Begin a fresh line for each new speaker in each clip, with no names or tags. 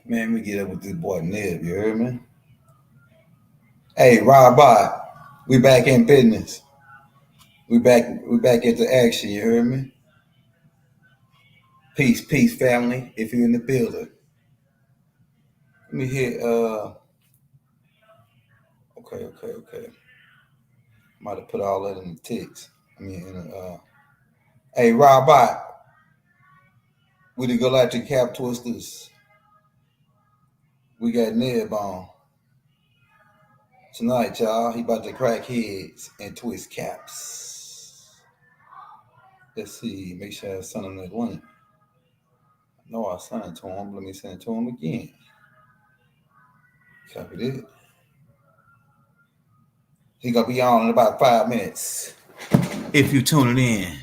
Man, we get up with this boy Nib, you heard me? Hey, Rob Bot, we back in business. We back into action, you heard me? Peace, peace, family. If you're in the building. Let me hit okay. Might have put all that in the text. I mean hey Rob Bot, we the Galactic Cap Twisters. We got Nib on. Tonight, y'all. He about to crack heads and twist caps. Let's see. Make sure I send him that link. No, I sent it to him. Let me send it to him again. Copy it. He gonna be on in about 5 minutes. If you tuning in,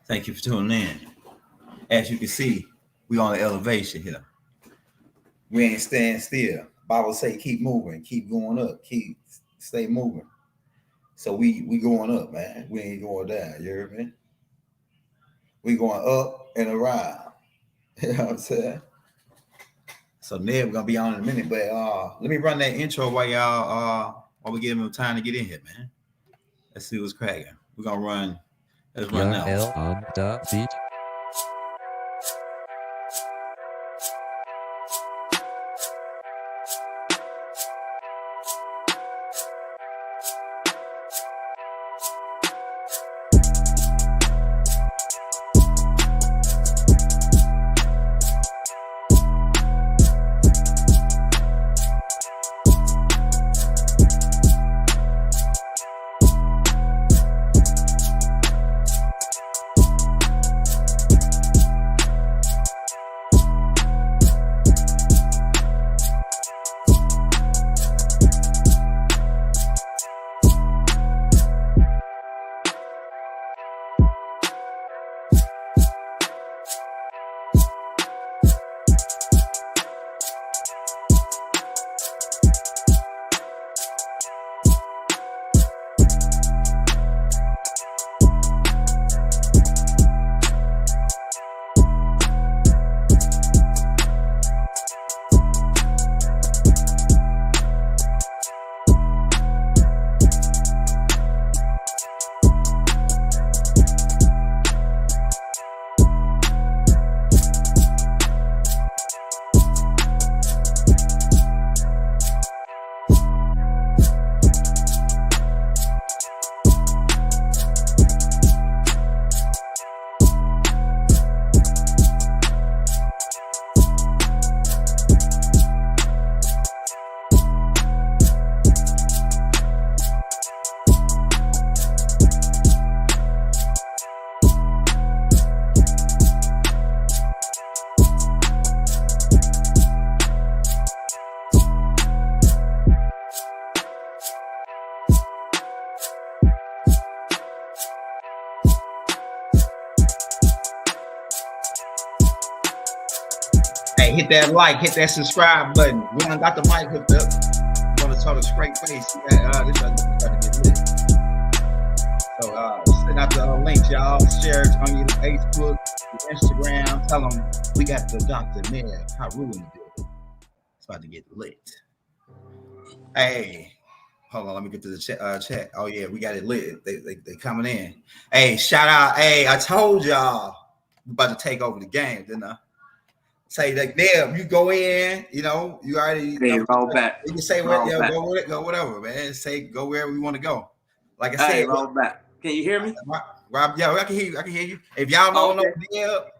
thank you for tuning in. As you can see, we on the elevation here. We ain't staying still. Bible say keep moving, keep going up, stay moving. So we going up, man. We ain't going down. You hear me? We going up and around. You know what I'm saying? So Neb gonna be on in a minute, but let me run that intro while y'all while we give him time to get in here, man. Let's see what's cracking. We're gonna run. Let's run now.
L on the beat.
Hey, hit that like, hit that subscribe button. We done got the mic hooked up. You want to talk a straight face? This about to get lit. So send out the links, y'all. Share it on your Facebook, your Instagram. Tell them we got the Dr. Heru in the building. It's about to get lit. Hey, hold on. Let me get to the chat. Oh yeah, we got it lit. They coming in. Hey, shout out. Hey, I told y'all we about to take over the game, didn't I? Say like, damn, you go in, you know, you already
roll back.
You can say go with it, go whatever, man. Say go wherever we want to go. Like I said,
roll back. Can you hear me?
Rob, yeah, I can hear you. If y'all don't know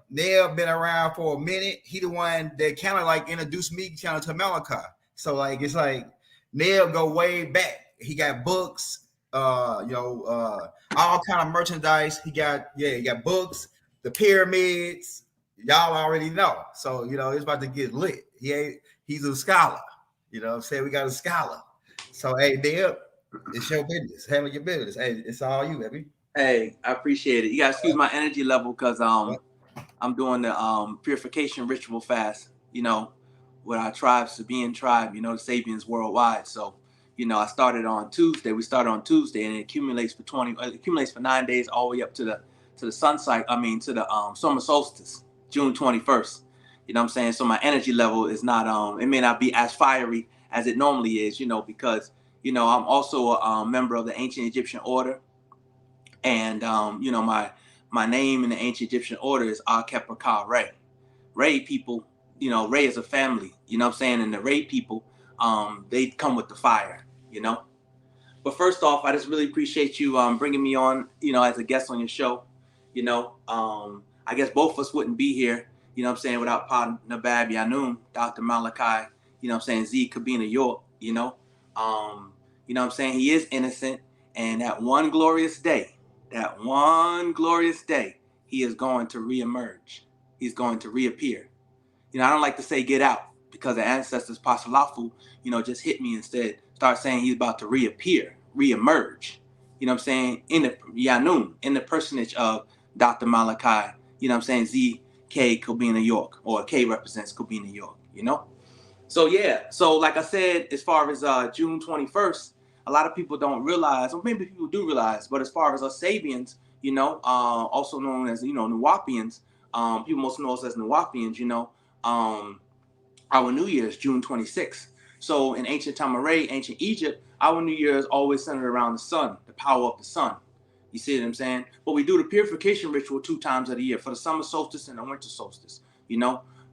Neb been around for a minute. He the one that kind of like introduced me kind of to Malachi. So like it's like Neb go way back. He got books, all kind of merchandise. He got books, the pyramids. Y'all already know. So, it's about to get lit. He's a scholar. You know what I'm saying? We got a scholar. So, hey, Neb, it's your business. Handle your business. Hey, it's all you, baby.
Hey, I appreciate it. You gotta excuse my energy level because I'm doing the purification ritual fast, with our tribe, Sabian tribe, the Sabians worldwide. So, I started on Tuesday. We started on Tuesday and it accumulates for 9 days all the way up to the sun cycle. To the summer solstice. June 21st, You know what I'm saying? So my energy level is not, it may not be as fiery as it normally is, because, I'm also a member of the ancient Egyptian order. And, my name in the ancient Egyptian order is Akhepa Ka Re. Re people, Re is a family, you know what I'm saying? And the Re people, they come with the fire, But first off, I just really appreciate you bringing me on, as a guest on your show. I guess both of us wouldn't be here, without Pa Nabab Yanun, Dr. Malachi, Z Kabina York, he is innocent. And that one glorious day, he is going to reemerge. He's going to reappear. I don't like to say get out because the ancestors Pasalafu, just hit me instead. Start saying he's about to reappear, reemerge. In the Yanun, in the personage of Dr. Malachi, Z K Kobina York, or K represents Kobina York, So yeah, so like I said, as far as June 21st, a lot of people don't realize, or maybe people do realize, but as far as us Sabians, also known as, Nuwapians, people most know us as Nuwapians, our New Year is June 26th. So in ancient Tamaray, ancient Egypt, our New Year is always centered around the sun, the power of the sun. You see what I'm saying? But we do the purification ritual 2 times of the year, for the summer solstice and the winter solstice,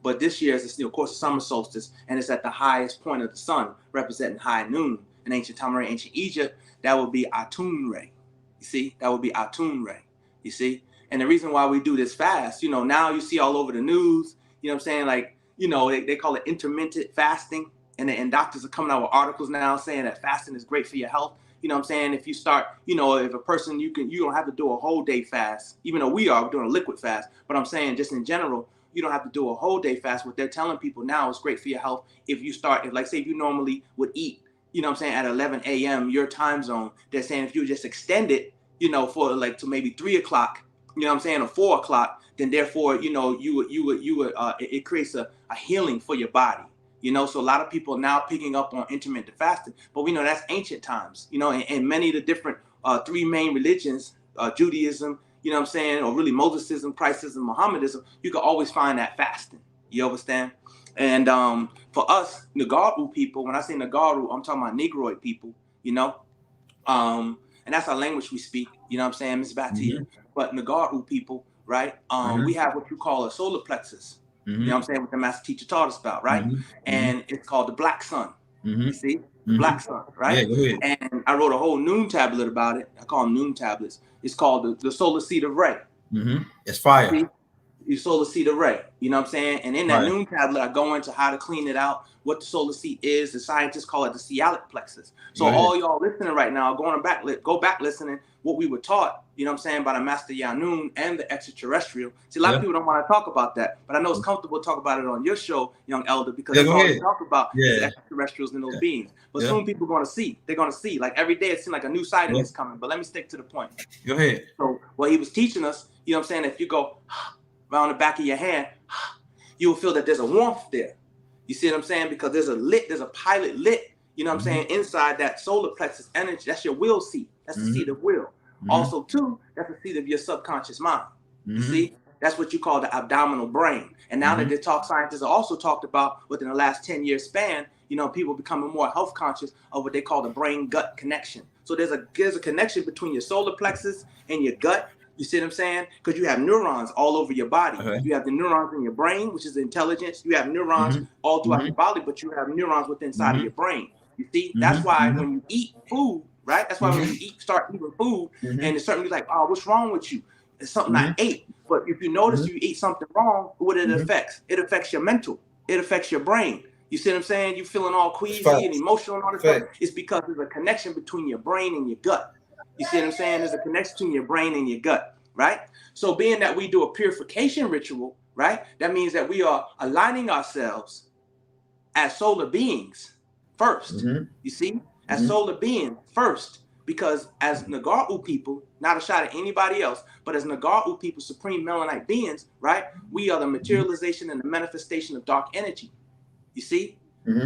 But this year is, of course, the summer solstice, and it's at the highest point of the sun, representing high noon. In ancient Tamaray, ancient Egypt, that would be Atun Ray. You see? That would be Atun Ray. You see? And the reason why we do this fast, now you see all over the news, like, they call it intermittent fasting. And doctors are coming out with articles now saying that fasting is great for your health. If you start, if a person, you don't have to do a whole day fast, even though we're doing a liquid fast. But I'm saying just in general, you don't have to do a whole day fast. What they're telling people now is great for your health. If you start, say if you normally would eat, at 11 a.m. your time zone, they're saying if you just extend it, for to maybe 3 o'clock, or 4 o'clock, then therefore, it creates a healing for your body. So a lot of people are now picking up on intermittent fasting, but we know that's ancient times, and many of the different 3 main religions, Judaism, or really Mosesism, Christism, Mohammedism, you can always find that fasting. You understand? And for us, Nagaru people, when I say Nagaru, I'm talking about Negroid people, and that's our language we speak, It's back to you. But Nagaru people, right? We have what you call a solar plexus. What the master teacher taught us about, right? And it's called the black sun. You see? The black sun, right?
Yeah, go ahead.
And I wrote a whole noon tablet about it. I call them noon tablets. It's called the solar seed of Re.
It's fire.
See? You solar seed of Re. And in that noon tablet, I go into how to clean it out, what the solar seed is. The scientists call it the cealic plexus. So all y'all listening right now, go back listening what we were taught, by the Master Yanun and the extraterrestrial. See, a lot of people don't want to talk about that, but I know it's comfortable to talk about it on your show, Young Elder, because that's all we talk about is the extraterrestrials and those beings. But soon people are going to see. They're going to see. Like every day it seems like a new sighting is coming. But let me stick to the point.
Go ahead.
So what he was teaching us, if you go around the back of your hand, you will feel that there's a warmth there. You see what I'm saying? Because there's a pilot lit, inside that solar plexus energy. That's your will seat. That's the seat of will. Also, too, that's the seat of your subconscious mind. You see? That's what you call the abdominal brain. And now that the scientists have also talked about within the last 10-year span, people becoming more health conscious of what they call the brain-gut connection. So there's a connection between your solar plexus and your gut. You see what I'm saying? Because you have neurons all over your body. You have the neurons in your brain, which is the intelligence. You have neurons all throughout your body, but you have neurons within inside of your brain. You see? That's why when you eat food, right? That's why when you start eating food, and it's certainly like, oh, what's wrong with you? It's something I ate. But if you notice you eat something wrong, what it affects? It affects your mental. It affects your brain. You see what I'm saying? You feeling all queasy and emotional and all this stuff. It's because there's a connection between your brain and your gut. You see what I'm saying? There's a connection between your brain and your gut, right? So being that we do a purification ritual, right? That means that we are aligning ourselves as solar beings first. You see? As solar beings first. Because as Nagaru people, not a shot at anybody else, but as Nagaru people, supreme melanite beings, right? We are the materialization and the manifestation of dark energy. You see?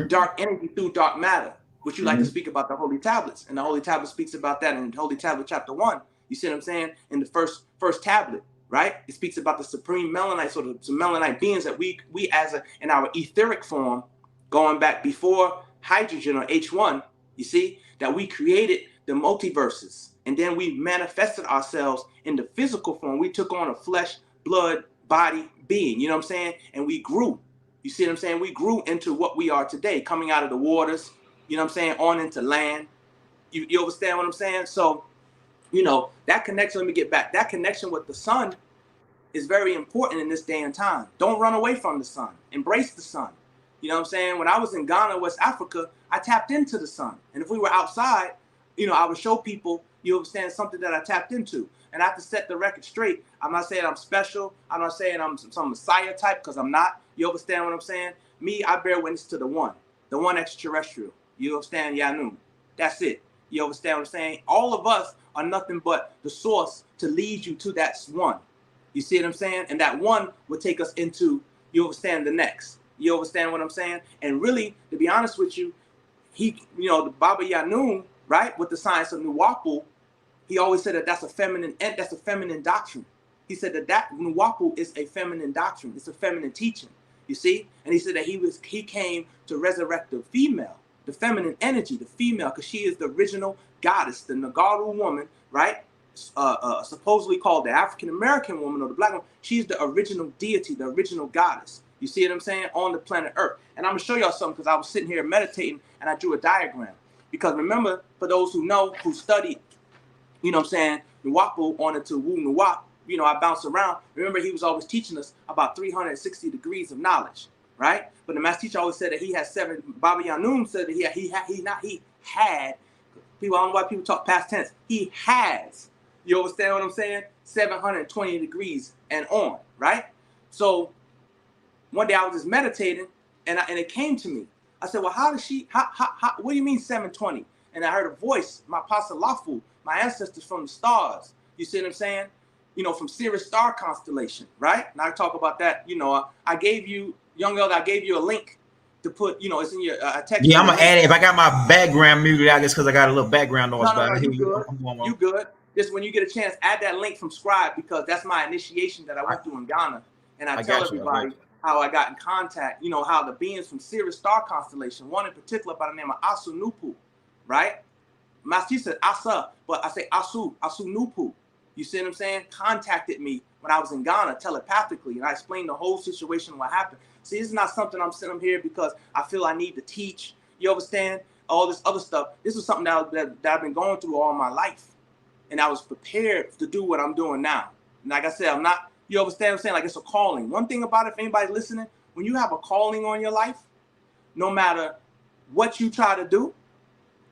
Dark energy through dark matter, which you like to speak about the Holy Tablets. And the Holy Tablet speaks about that in Holy Tablet chapter 1. You see what I'm saying? In the first tablet, right? It speaks about the supreme melanites, or the melanite beings that we as in our etheric form, going back before hydrogen or H1, you see, that we created the multiverses, and then we manifested ourselves in the physical form. We took on a flesh, blood, body being, you know what I'm saying? And we grew. You see what I'm saying? We grew into what we are today, coming out of the waters, you know what I'm saying, on into land. You understand what I'm saying? So, you know, that connection, let me get back. That connection with the sun is very important in this day and time. Don't run away from the sun. Embrace the sun. You know what I'm saying? When I was in Ghana, West Africa, I tapped into the sun. And if we were outside, you know, I would show people, you understand, something that I tapped into. And I have to set the record straight. I'm not saying I'm special. I'm not saying I'm some messiah type, because I'm not. You understand what I'm saying? Me, I bear witness to the one extraterrestrial. You understand? Yanun. That's it. You understand what I'm saying? All of us are nothing but the source to lead you to that one. You see what I'm saying? And that one will take us into, you understand, the next. You understand what I'm saying? And really, to be honest with you, he, you know, the Baba Yanun, right, with the science of Nuwapu, he always said that that's a feminine doctrine. He said that Nuwapu is a feminine doctrine. It's a feminine teaching. You see? And he said that he came to resurrect the female, the feminine energy, the female, because she is the original goddess, the Nagaru woman, right? Supposedly called the African American woman or the black woman. She's the original deity, the original goddess. You see what I'm saying? On the planet Earth. And I'm gonna show y'all something, because I was sitting here meditating and I drew a diagram. Because remember, for those who know, who studied, you know what I'm saying, Nuwapu on into Wu Nuwap, you know, I bounced around. Remember, he was always teaching us about 360 degrees of knowledge, right? But the master teacher always said that he had seven. Baba Yanun said that he had. People, I don't know why people talk past tense. He has. You understand what I'm saying? 720 degrees and on, right? So one day I was just meditating, and it came to me. I said, well, how does she? What do you mean 720? And I heard a voice, my Pasalafu, my ancestors from the stars. You see what I'm saying? You know, from Sirius star constellation, right? And I talk about that. You know, I gave you, young elder, I gave you a link to put. You know, it's in your text.
Yeah, I'm gonna add it. If I got my background muted out, it's because I got a little background noise.
No,
But
you good.
you
Good. Just when you get a chance, add that link from Scribe, because that's my initiation that I went through in Ghana. And I tell everybody how I got in contact, you know, how the beings from Sirius star constellation, one in particular by the name of Asu Nupu, right? Master said Asa, but I say Asu Nupu. You see what I'm saying? Contacted me when I was in Ghana telepathically, and I explained the whole situation, what happened. See, this is not something I'm sitting here because I feel I need to teach. You understand? All this other stuff. This is something that I've been going through all my life. And I was prepared to do what I'm doing now. And like I said, I'm not, you understand what I'm saying? Like, it's a calling. One thing about it, if anybody's listening, when you have a calling on your life, no matter what you try to do,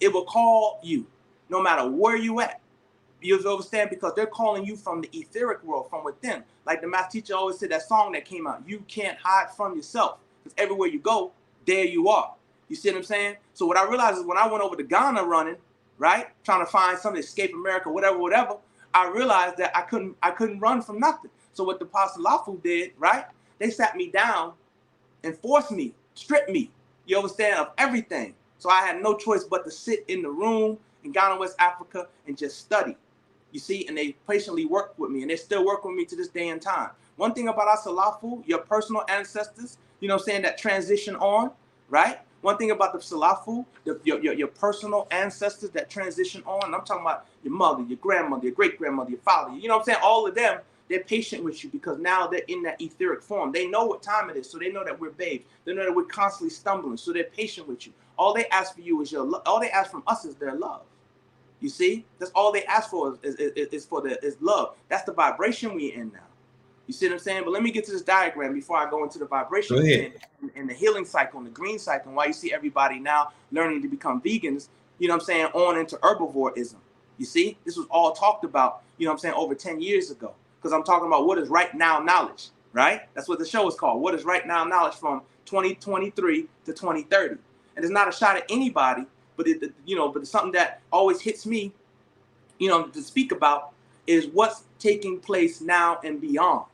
it will call you, no matter where you at. You understand? Because they're calling you from the etheric world, from within. Like the master teacher always said, that song that came out, you can't hide from yourself. Because everywhere you go, there you are. You see what I'm saying? So what I realized is when I went over to Ghana running, right, trying to find something to escape America, whatever, I realized that I couldn't run from nothing. So what the Pasalafu did, right, they sat me down and forced me, stripped me, you understand, of everything. So I had no choice but to sit in the room in Ghana, West Africa, and just study. You see, and they patiently worked with me, and they still work with me to this day and time. One thing about Asalafu, your personal ancestors, you know what I'm saying, that transition on, right? One thing about the Salafu, your personal ancestors that transition on, and I'm talking about your mother, your grandmother, your great-grandmother, your father, you know what I'm saying? All of them, they're patient with you because now they're in that etheric form. They know what time it is, so they know that we're babes. They know that we're constantly stumbling, so they're patient with you. All they ask for you is your love. All they ask from us is their love. You see? That's all they ask for is love. That's the vibration we're in now. You see what I'm saying? But let me get to this diagram before I go into the vibration and the healing cycle and the green cycle, and why you see everybody now learning to become vegans, you know what I'm saying, on into herbivorism. You see? This was all talked about, you know what I'm saying, over 10 years ago. Because I'm talking about what is right now knowledge, right? That's what the show is called. What is right now knowledge from 2023 to 2030. And it's not a shot at anybody, but but it's something that always hits me, you know, to speak about is what's taking place now and beyond.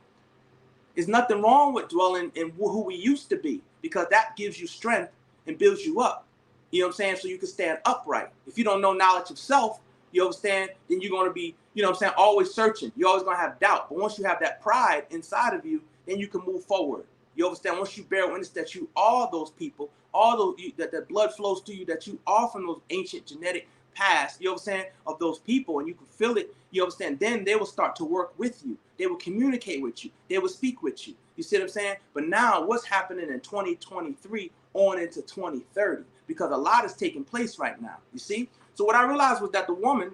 There's nothing wrong with dwelling in who we used to be, because that gives you strength and builds you up. You know what I'm saying? So you can stand upright. If you don't know knowledge of self, you understand, then you're going to be, you know what I'm saying, always searching. You're always going to have doubt. But once you have that pride inside of you, then you can move forward. You understand? Once you bear witness that you are those people, all those that blood flows to you, that you are from those ancient genetic past, you understand, of those people, and you can feel it, you understand, then they will start to work with you. They will communicate with you. They will speak with you. You see what I'm saying? But now what's happening in 2023 on into 2030? Because a lot is taking place right now. You see? So what I realized was that the woman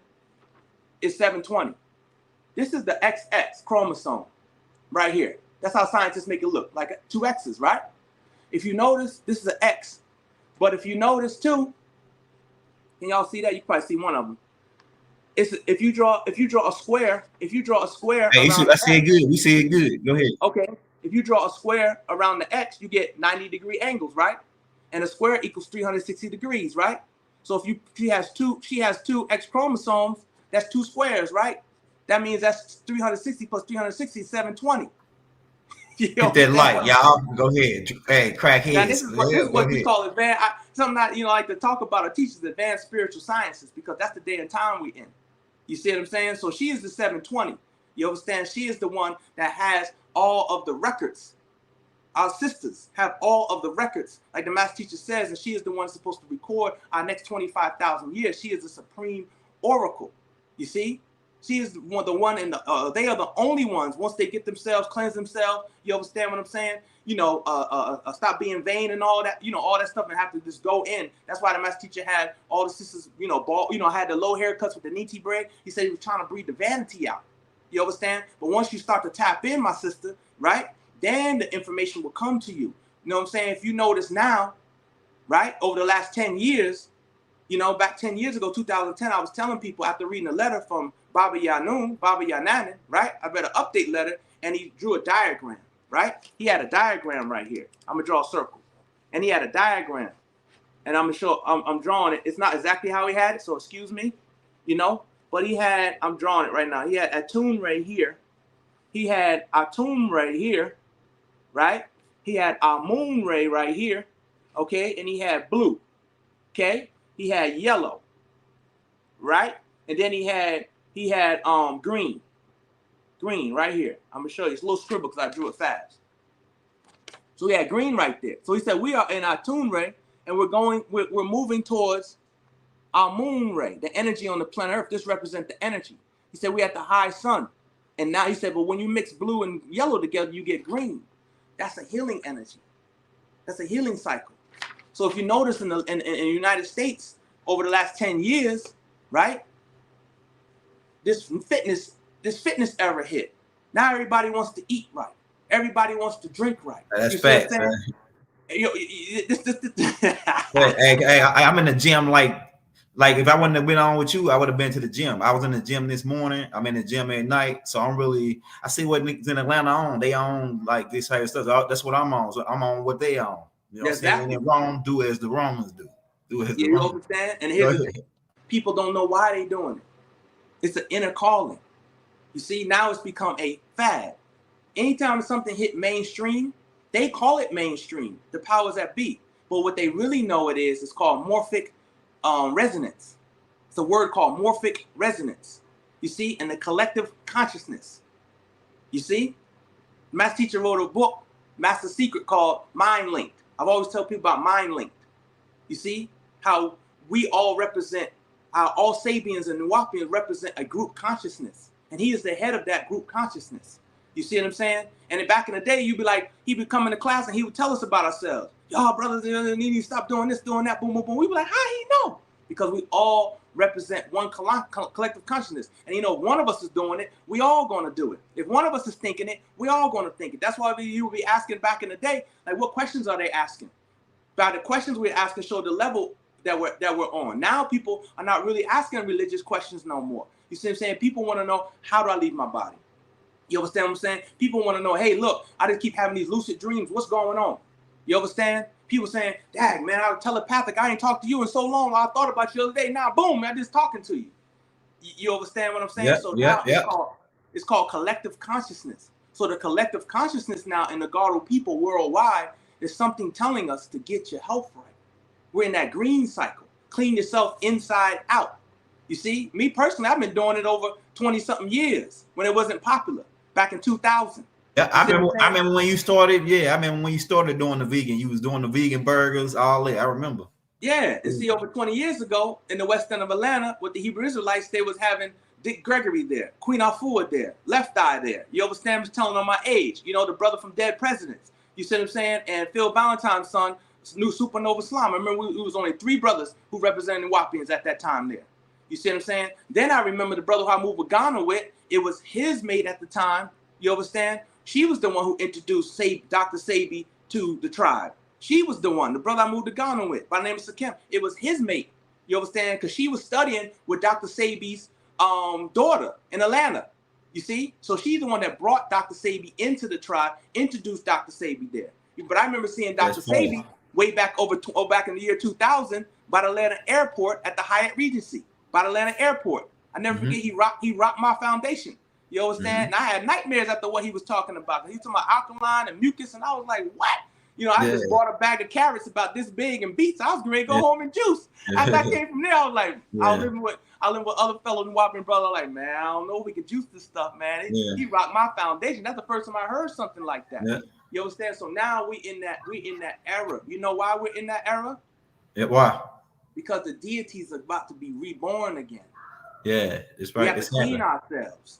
is 720. This is the XX chromosome right here. That's how scientists make it look, like two X's, right? If you notice, this is an X. But if you notice too, can y'all see that? You can probably see one of them. It's if you draw a square,
Hey,
around
I see it good. We see it good. Go ahead.
okay, if you draw a square around the X, you get 90-degree angles, right? And a square equals 360 degrees, right? So if she has two X chromosomes, that's two squares, right? That means that's 360 plus 360 is 720.
Hit that light, y'all. Go ahead. Hey, crackheads.
Now this is what we
ahead.
call advanced. Something that like to talk about or teach is advanced spiritual sciences, because that's the day and time we in. You see what I'm saying? So she is the 720. You understand? She is the one that has all of the records. Our sisters have all of the records, like the master teacher says, and she is the one supposed to record our next 25,000 years. She is the supreme oracle. You see? She is the one in the, they are the only ones, once they get themselves, cleanse themselves, you understand what I'm saying? Stop being vain and all that, all that stuff, and have to just go in. That's why the master teacher had all the sisters, had the low haircuts with the niti braid. He said he was trying to breed the vanity out. You understand? But once you start to tap in, my sister, right, then the information will come to you. You know what I'm saying? If you notice now, right, over the last 10 years, back 10 years ago, 2010, I was telling people after reading a letter from Baba Yananin, right? I read an update letter, and he drew a diagram, right? He had a diagram right here. I'm going to draw a circle. And he had a diagram. And I'm going to show, I'm drawing it. It's not exactly how he had it, so excuse me, But I'm drawing it right now. He had Atun right here. He had Atum right here, right? He had Amun Ray right here, okay? And he had blue, okay? He had yellow, right? And then he had green right here. I'm gonna show you. It's a little scribble because I drew it fast. So he had green right there. So he said we are in our Tune Ray, and we're moving towards our moon ray, the energy on the planet Earth. This represents the energy. He said we at the high sun. And now he said, but when you mix blue and yellow together, you get green. That's a healing energy. That's a healing cycle. So if you notice in the United States over the last 10 years, right? This fitness era hit. Now everybody wants to eat right. Everybody wants to drink right.
That's facts, man. Hey, I'm in the gym like if I wouldn't have been on with you, I would have been to the gym. I was in the gym this morning. I'm in the gym at night. So I see what niggas in Atlanta own. They own like this type of stuff. That's what I'm on. So I'm on what they own. You know what I'm saying? When they're wrong, do as the Romans do.
You understand? And here's the thing. People don't know why they're doing it. It's an inner calling. You see, now it's become a fad. Anytime something hit mainstream, they call it mainstream, the powers that be. But what they really know it is called morphic resonance. It's a word called morphic resonance. You see, in the collective consciousness. You see, Master Teacher wrote a book, Master Secret, called Mind Linked. I've always tell people about Mind Linked. You see how we all represent, how all Sabians and Nuwapians represent a group consciousness, and he is the head of that group consciousness. You see what I'm saying? And back in the day, you'd be like, he'd be coming to class and he would tell us about ourselves. Y'all brothers, you need to stop doing this, doing that, boom, boom, boom. We'd be like, how he know? Because we all represent one collective consciousness. And one of us is doing it, we all gonna do it. If one of us is thinking it, we all gonna think it. That's why you would be asking back in the day, like, what questions are they asking? By the questions we're asking show the level that we're on. Now people are not really asking religious questions no more. You see what I'm saying? People want to know, how do I leave my body? You understand what I'm saying? People want to know, hey, look, I just keep having these lucid dreams. What's going on? You understand? People saying, dang, man, I was telepathic. I ain't talked to you in so long. I thought about you the other day. Now, boom, I'm just talking to you. You understand what I'm saying? It's called collective consciousness. So the collective consciousness now in the Garu people worldwide is something telling us to get your health right. We're in that green cycle. Clean yourself inside out. You see, me personally, I've been doing it over 20-something years when it wasn't popular back in 2000.
Yeah, I remember when you started. Yeah, I remember when you started doing the vegan. You was doing the vegan burgers, all that. I remember.
Yeah, and see, over 20 years ago in the west end of Atlanta with the Hebrew Israelites, they was having Dick Gregory there, Queen Afua there, Left Eye there. You understand? I'm telling on my age. You know, the brother from Dead Presidents. You see what I'm saying? And Phil Valentine's son, new Supernova Islam. I remember we was only 3 brothers who represented the Wapians at that time there. You see what I'm saying? Then I remember the brother who I moved with Ghana with. It was his mate at the time. You understand? She was the one who introduced Dr. Sabi to the tribe. She was the one, the brother I moved to Ghana with, by the name of Sakem. It was his mate. You understand? Because she was studying with Dr. Sabi's daughter in Atlanta. You see? So she's the one that brought Dr. Sabi into the tribe, introduced Dr. Sabi there. But I remember seeing Dr. Sabi way back back in the year 2000 by the Atlanta airport at the Hyatt Regency, by the Atlanta airport. I never forget, he rocked my foundation. You understand? And I had nightmares after what he was talking about. He was talking about alkaline and mucus, and I was like, what? You know, I just bought a bag of carrots about this big and beets. I was ready to go home and juice. After I came from there, I was like, I was living with other fellows and Wapping brother. Like, man, I don't know if we can juice this stuff, man. He rocked my foundation. That's the first time I heard something like that. Yeah. You understand? So now we in that era. You know why we're in that era?
Yeah, why?
Because the deities are about to be reborn again.
Yeah, it's right.
We have to clean ourselves.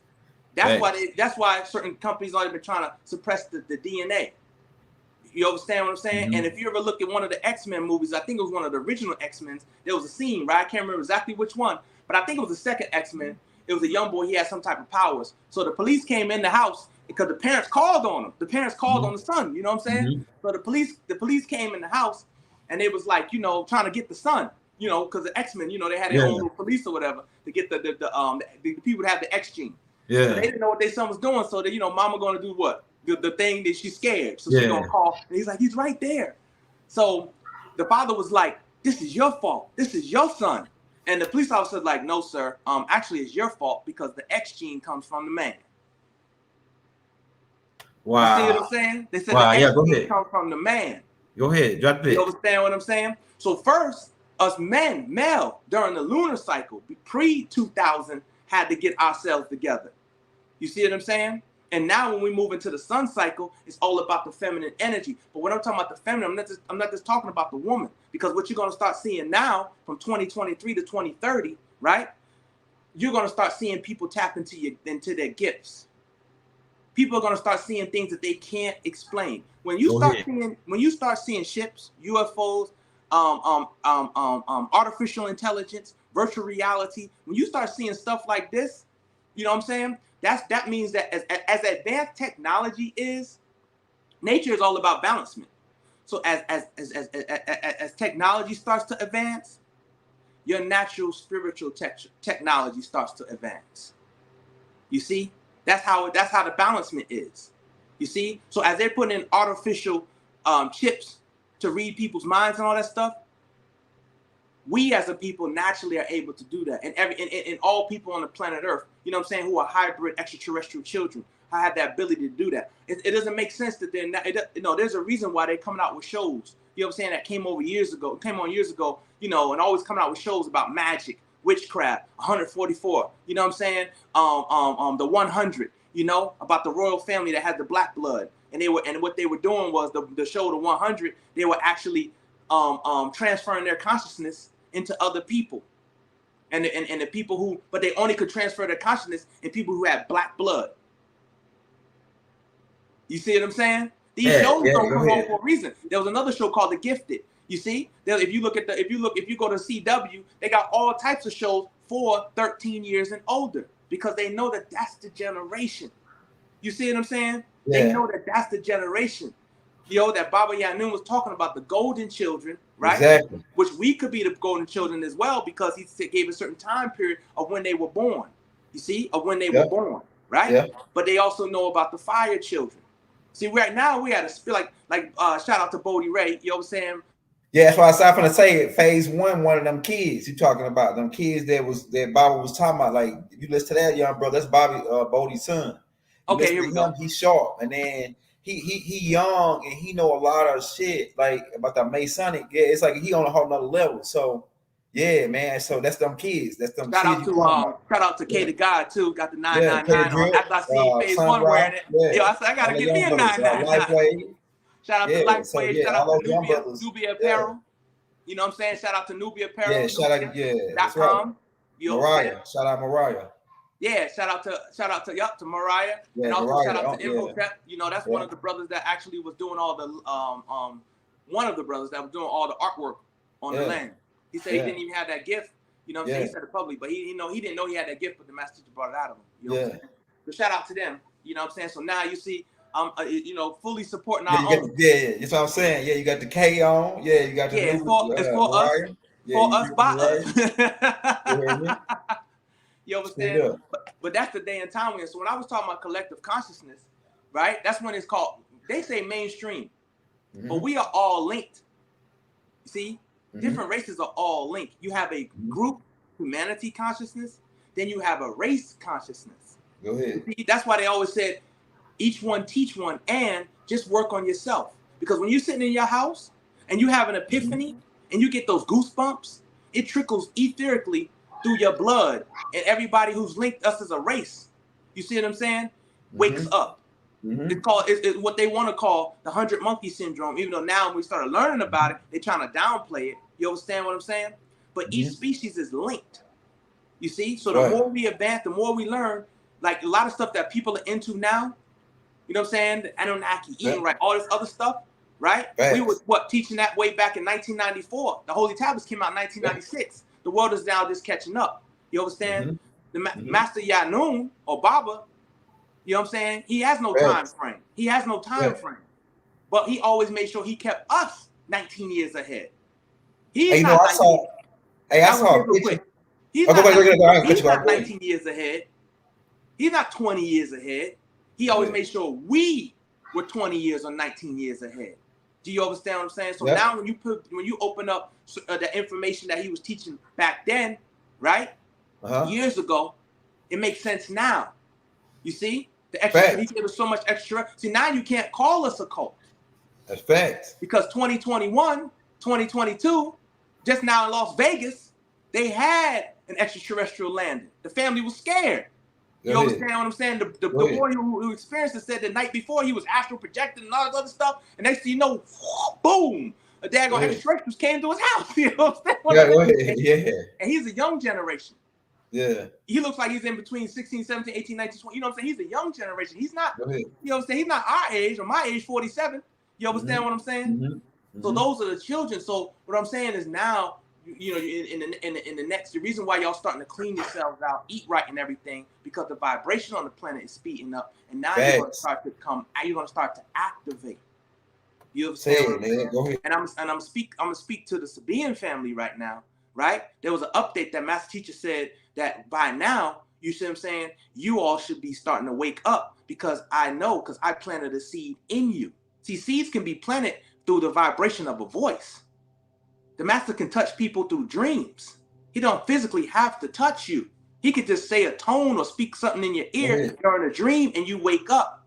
That's why certain companies already been trying to suppress the DNA. You understand what I'm saying? And if you ever look at one of the X-Men movies, I think it was one of the original X-Men, there was a scene, right? I can't remember exactly which one, but I think it was the second X-Men. It was a young boy, he had some type of powers. So the police came in the house because the parents called on him. The parents called on the son, you know what I'm saying? So the police came in the house and they was like, you know, trying to get the son, you know, because the X-Men, you know, they had their own little police or whatever to get the people that have the X gene. Yeah. So they didn't know what their son was doing. So that, you know, mama gonna do what? The thing that she's scared. So she's gonna call. And he's like, he's right there. So the father was like, this is your fault. This is your son. And the police officer was like, no, sir. Actually, it's your fault because the X gene comes from the man.
Wow.
You see what I'm saying? They said the X gene comes from the man.
Go ahead. Drop it.
You understand what I'm saying? So first, us men, male, during the lunar cycle, pre-2000, had to get ourselves together. You see what I'm saying? And now when we move into the sun cycle, it's all about the feminine energy. But when I'm talking about the feminine, I'm not just talking about the woman. Because what you're going to start seeing now from 2023 to 2030, right? You're going to start seeing people tap into their gifts. People are going to start seeing things that they can't explain. When you start seeing ships, UFOs, artificial intelligence, virtual reality, when you start seeing stuff like this, you know what I'm saying? That means that as advanced technology is, nature is all about balancement. So as technology starts to advance, your natural spiritual technology starts to advance. You see, that's how the balancement is. You see, so as they're putting in artificial chips to read people's minds and all that stuff, we as a people naturally are able to do that. And all people on the planet Earth, you know what I'm saying, who are hybrid extraterrestrial children, have that ability to do that. It doesn't make sense that they're not, there's a reason why they're coming out with shows, you know what I'm saying, that came on years ago, you know, and always coming out with shows about magic, witchcraft, 144, you know what I'm saying, the 100, you know, about the royal family that had the black blood. And what they were doing was the show, the 100, they were actually transferring their consciousness into other people, and the people but they only could transfer their consciousness in people who had black blood. You see what I'm saying? These shows don't come on for a reason. There was another show called The Gifted. You see, if you go to CW, they got all types of shows for 13 years and older because they know that that's the generation. You see what I'm saying? Yeah. They know that that's the generation. You know, that Baba Yanun was talking about, the golden children, right? Exactly. Which we could be the golden children as well, because he gave a certain time period of when they were born. You see, of when they were born, right? Yeah. But they also know about the fire children. See, right now we had a spill, like shout out to Bodie Ray. You know what I'm saying?
Yeah, that's why I started to say phase one of them kids you talking about, them kids that Baba was talking about. Like, if you listen to that young brother, that's Bodie's son.
Okay, here we go.
He's sharp, and then he young, and he know a lot of shit like about the Masonic. Yeah, it's like he on a whole nother level. So Yeah, man. So that's them kids. That's them
Shout
kids
out
you
to
talking about.
K the God too. Got the
Yeah, K
999 on.
Drip,
After I seen Phase One
Sunrise.
wearing it,
Yeah,
yo, I said I
all
gotta
the
get me
young
a
brothers.
999.
Lifeway.
Shout out to
Yeah. So
Lifeway.
yeah,
Shout out
all
to
those young
Nubia
brothers. Yeah.
Apparel. You know what I'm saying? Shout out to Nubia
Yeah.
Apparel.
Shout out. Yeah, that's right.
Nubia.com. You understand?
Mariah. Shout out Mariah.
Yeah, shout out to Mariah,
Yeah,
and also shout
Mariah.
out
Oh,
to
yeah.
Imhotep. You know, that's
Yeah.
one of the brothers that actually was doing all the one of the brothers that was doing all the artwork on the land. He said he didn't even have that gift. You know what I'm saying? He said it publicly, but he didn't know he had that gift, but the master teacher brought it out of him. You know what I'm saying? So shout out to them. You know what I'm saying? So now you see, I'm fully supporting our own.
Yeah, that's what I'm saying. Yeah, you got the K on. Yeah, you got the
Yeah,
new
it's for us.
Mariah. Yeah,
For us, by us.
You heard me?
You understand? But that's the day and time we're in. So when I was talking about collective consciousness, right? That's when it's called, they say mainstream, but we are all linked. You see? Different races are all linked. You have a group humanity consciousness, then you have a race consciousness.
Go ahead.
See, that's why they always said, each one teach one, and just work on yourself. Because when you're sitting in your house and you have an epiphany and you get those goosebumps, it trickles etherically through your blood, and everybody who's linked us as a race, you see what I'm saying, wakes up. It's called it's what they want to call the 100 monkey syndrome, even though now when we started learning about it, they're trying to downplay it. You understand what I'm saying? But each species is linked. You see? So the more we advance, the more we learn. Like a lot of stuff that people are into now, you know what I'm saying? The Anunnaki, eating right, all this other stuff, right? We were teaching that way back in 1994. The Holy Tablets came out in 1996. The world is now just catching up. You understand? The Master Yanun or Baba, you know what I'm saying? He has no time frame. He has no time frame. But he always made sure he kept us 19 years ahead. He's not 19.
I saw a picture.
He's not 19 years ahead. He's not 20 years ahead. He always made sure we were 20 years or 19 years ahead. Do you understand what I'm saying? So now when you open up the information that he was teaching back then, right? Years ago, it makes sense now. You see? The extra, he gave us so much extra. See, now you can't call us a cult.
That's facts.
Because 2021, 2022, just now in Las Vegas, they had an extraterrestrial landing. The family was scared. You understand what I'm saying? The boy who experienced it said the night before he was astral projecting and all this other stuff, and next thing you know, boom, a daggone extraterrestrials came to his house. You know what I'm saying? And he's a young generation.
Yeah.
He looks like he's in between 16, 17, 18, 19, 20. You know what I'm saying? He's a young generation. He's not, you know what I'm saying? He's not our age or my age, 47. You understand what I'm saying? So those are the children. So what I'm saying is now, you know, in the next, the reason why y'all starting to clean yourselves out, eat right and everything, because the vibration on the planet is speeding up, and now you're going to start to activate. You understand what I'm saying? Go ahead. And I'm gonna speak to the Sabian family right now, right? There was an update that Master Teacher said that by now, you see what I'm saying, you all should be starting to wake up, because I know, because I planted a seed in you. See, seeds can be planted through the vibration of a voice. The master can touch people through dreams. He don't physically have to touch you. He could just say a tone or speak something in your ear during a dream and you wake up.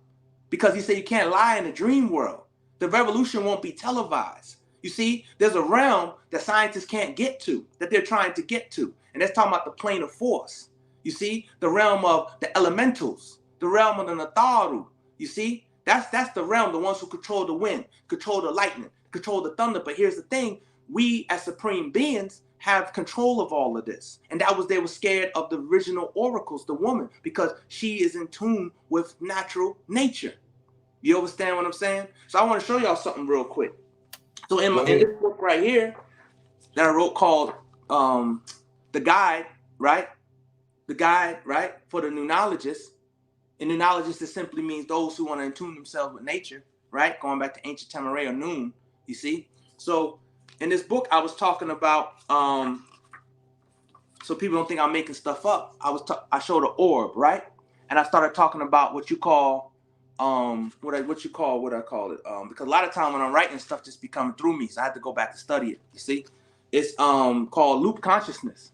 Because he said you can't lie in the dream world. The revolution won't be televised. You see, there's a realm that scientists can't get to, that they're trying to get to. And that's talking about the plane of force. You see, the realm of the elementals, the realm of the Natharu. You see, that's the realm, the ones who control the wind, control the lightning, control the thunder. But here's the thing. We as supreme beings have control of all of this. And they were scared of the original oracles, the woman, because she is in tune with natural nature. You understand what I'm saying? So I want to show y'all something real quick. So in this book right here that I wrote called The Guide, right? The Guide, right? For the Nunologists. And Nunologists, it simply means those who want to attune themselves with nature, right? Going back to ancient Tamaray or Noon, you see? So in this book, I was talking about, so people don't think I'm making stuff up. I showed an orb, right? And I started talking about what you call, what I call it? Because a lot of time when I'm writing, stuff just be coming through me, so I had to go back to study it. You see, it's called loop consciousness.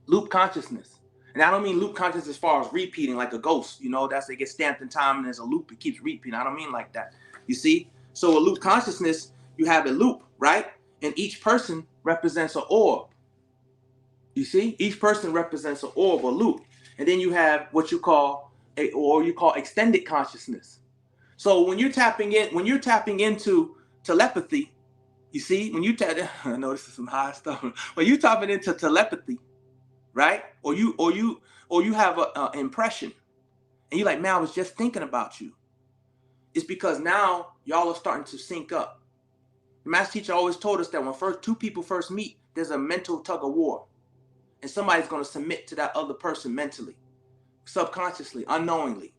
Loop consciousness, and I don't mean loop consciousness as far as repeating like a ghost. You know, that's they get stamped in time and there's a loop. It keeps repeating. I don't mean like that. You see, so a loop consciousness. You have a loop, right? And each person represents an orb. You see, each person represents an orb or loop. And then you have what you call extended consciousness. So when you're tapping into telepathy, you see, when you tap, I know this is some high stuff. When you tapping into telepathy, right? Or you have a impression, and you're like, man, I was just thinking about you. It's because now y'all are starting to sync up. The master teacher always told us that when two people first meet, there's a mental tug of war, and somebody's going to submit to that other person mentally, subconsciously, unknowingly.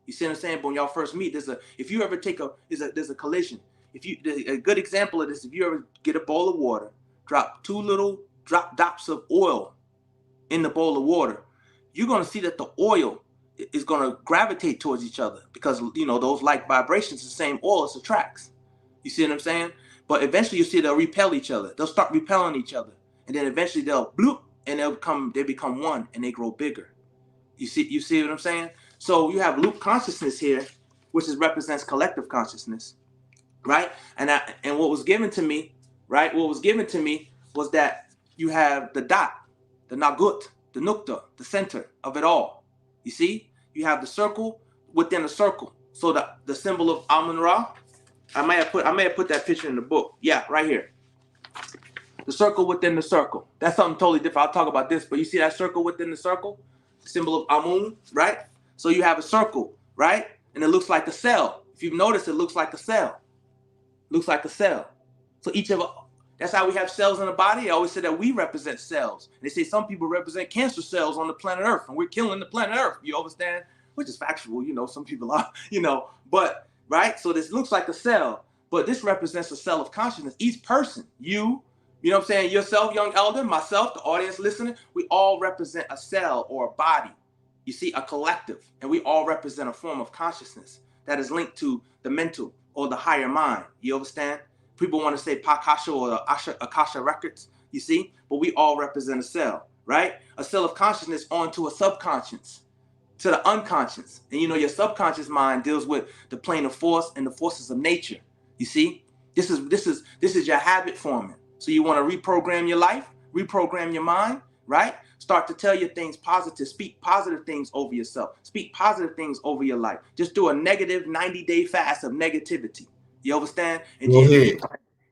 You see what I'm saying? But when y'all first meet, there's a collision. A good example of this, if you ever get a bowl of water, drop two little drops of oil in the bowl of water, you're going to see that the oil is going to gravitate towards each other because, those like vibrations, the same oil attracts. You see what I'm saying? But eventually you see they'll repel each other. They'll start repelling each other. And then eventually they'll bloop and they become one and they grow bigger. You see what I'm saying? So you have loop consciousness here, which represents collective consciousness, right? And what was given to me, right? What was given to me was that you have the dot, the nagut, the nukta, the center of it all. You see? You have the circle within a circle. So the symbol of Amun-Ra, I may have put that picture in the book. Yeah, right here. The circle within the circle. That's something totally different. I'll talk about this, but you see that circle within the circle? The symbol of Amun, right? So you have a circle, right? And it looks like a cell. If you've noticed, it looks like a cell. Looks like a cell. So that's how we have cells in the body. I always say that we represent cells. They say some people represent cancer cells on the planet Earth, and we're killing the planet Earth. You understand? Which is factual, some people are, but right? So this looks like a cell, but this represents a cell of consciousness. Each person, you know what I'm saying? Yourself, young elder, myself, the audience listening, we all represent a cell or a body. You see, a collective, and we all represent a form of consciousness that is linked to the mental or the higher mind. You understand? People want to say Pakasha or the Akasha records, you see? But we all represent a cell, right? A cell of consciousness onto a subconscious, to the unconscious. And your subconscious mind deals with the plane of force and the forces of nature. You see? This is your habit forming. So you want to reprogram your life, reprogram your mind, right? Start to tell your things positive. Speak positive things over yourself. Speak positive things over your life. Just do a negative 90-day fast of negativity. You understand? And
Go ahead.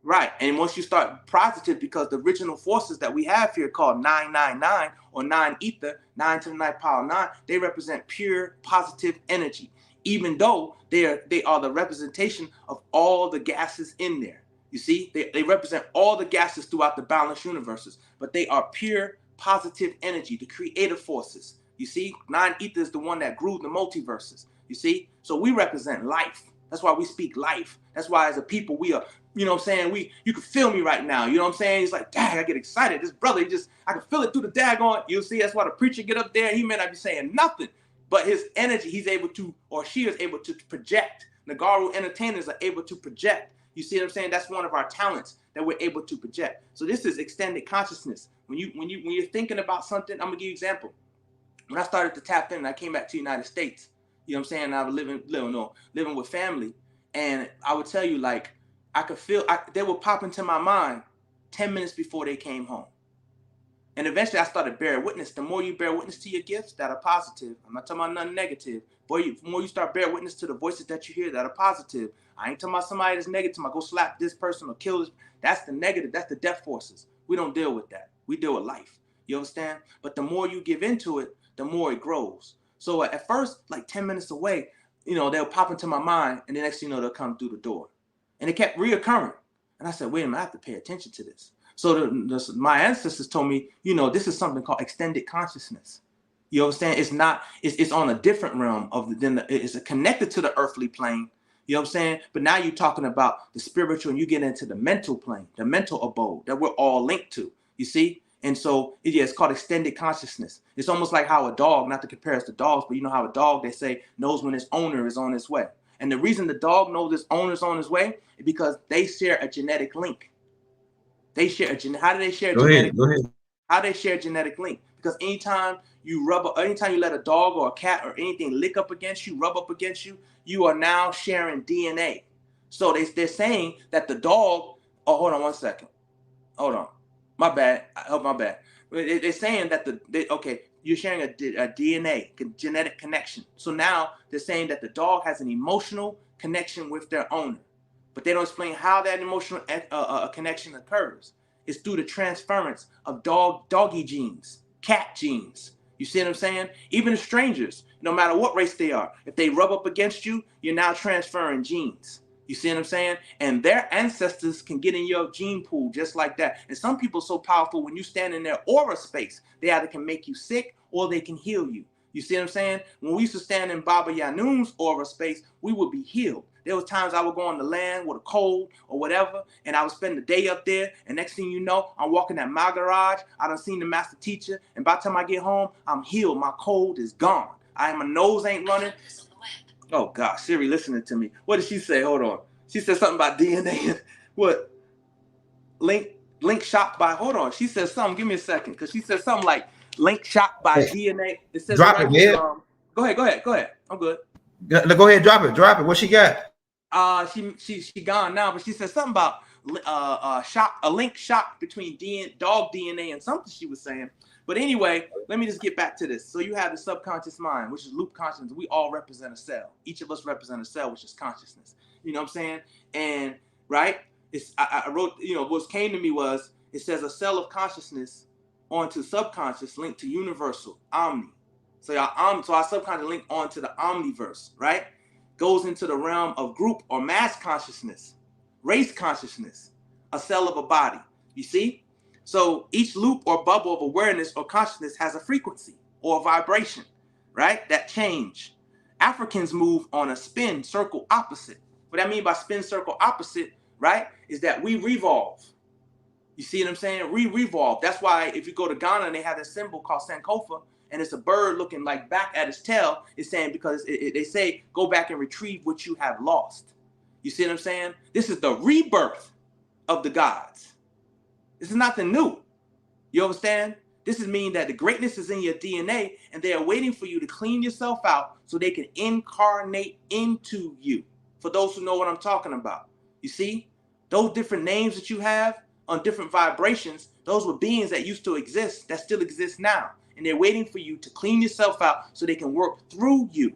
Right. And once you start positive, because the original forces that we have here called 999 or 9 ether, 9 to the 9th power 9, they represent pure positive energy, even though they are the representation of all the gases in there. You see, they represent all the gases throughout the balanced universes, but they are pure positive energy, the creative forces. You see, 9 ether is the one that grew the multiverses. You see, so we represent life. That's why we speak life. That's why as a people, we are, you know what I'm saying? You can feel me right now. You know what I'm saying? It's like, dang, I get excited. This brother, I can feel it through the daggone. You see, that's why the preacher get up there. He may not be saying nothing, but his energy, he's able to, or she is able to project. Nagaru entertainers are able to project. You see what I'm saying? That's one of our talents that we're able to project. So this is extended consciousness. When you're thinking about something, I'm gonna give you an example. When I started to tap in, I came back to the United States. You know what I'm saying? I was living with family, and I would tell you, like, I could feel they would pop into my mind 10 minutes before they came home. And eventually I started bearing witness. The more you bear witness to your gifts that are positive, I'm not talking about nothing negative, the more you start bearing witness to the voices that you hear that are positive. I ain't talking about somebody that's negative. I go slap this person or kill this. That's the negative. That's the death forces. We don't deal with that. We deal with life. You understand? But the more you give into it, the more it grows. So at first, like 10 minutes away, they'll pop into my mind, and the next thing you know, they'll come through the door. And it kept reoccurring. And I said, wait a minute, I have to pay attention to this. So my ancestors told me, this is something called extended consciousness. You understand? It's not, it's on a different realm it's connected to the earthly plane. You know what I'm saying? But now you're talking about the spiritual, and you get into the mental plane, the mental abode that we're all linked to, you see? And so it's called extended consciousness. It's almost like how a dog, not to compare us to dogs, but how a dog, they say, knows when its owner is on his way. And the reason the dog knows its owner is on his way is because they share a genetic link. They share how do they share
Go
genetic?
Go ahead.
How do they share genetic link? Because anytime you let a dog or a cat or anything lick up against you, rub up against you, you are now sharing DNA. So they're saying that the dog. Oh, hold on one second. hold on. My bad. My bad. They're saying that you're sharing a DNA, genetic connection. So now they're saying that the dog has an emotional connection with their owner, but they don't explain how that emotional connection occurs. It's through the transference of doggy genes, cat genes. You see what I'm saying? Even the strangers, no matter what race they are, if they rub up against you, you're now transferring genes. You see what I'm saying? And their ancestors can get in your gene pool just like that. And some people are so powerful, when you stand in their aura space, they either can make you sick or they can heal you. You see what I'm saying? When we used to stand in Baba Yanun's aura space, we would be healed. There was times I would go on the land with a cold or whatever, and I would spend the day up there, and next thing you know, I'm walking at my garage, I done seen the master teacher, and by the time I get home, I'm healed. My cold is gone. My nose ain't running. Oh gosh, Siri listening to me. What did she say? Hold on. She said something about DNA. What? Link shocked by, hold on. She said something. Give me a second. Because she said something like link shocked by DNA. It says
drop
it right
it,
here.
man.
Go ahead. I'm good.
Go ahead, drop it. What she got?
She gone now, but she said something about a link shock between dog DNA and something she was saying. But anyway, let me just get back to this. So you have the subconscious mind, which is loop consciousness. We all represent a cell. Each of us represent a cell, which is consciousness. You know what I'm saying? And right, I wrote, what came to me was, it says a cell of consciousness onto subconscious linked to universal omni. So our subconscious link onto the omniverse, right? Goes into the realm of group or mass consciousness, race consciousness, a cell of a body. You see? So each loop or bubble of awareness or consciousness has a frequency or a vibration, right? That change. Africans move on a spin circle opposite. What I mean by spin circle opposite, right, is that we revolve. You see what I'm saying? We revolve. That's why if you go to Ghana and they have this symbol called Sankofa, and it's a bird looking like back at its tail, it's saying because they say go back and retrieve what you have lost. You see what I'm saying? This is the rebirth of the gods. This is nothing new. You understand? This is meaning that the greatness is in your DNA, and they are waiting for you to clean yourself out so they can incarnate into you. For those who know what I'm talking about. You see? Those different names that you have on different vibrations, those were beings that used to exist, that still exist now. And they're waiting for you to clean yourself out so they can work through you.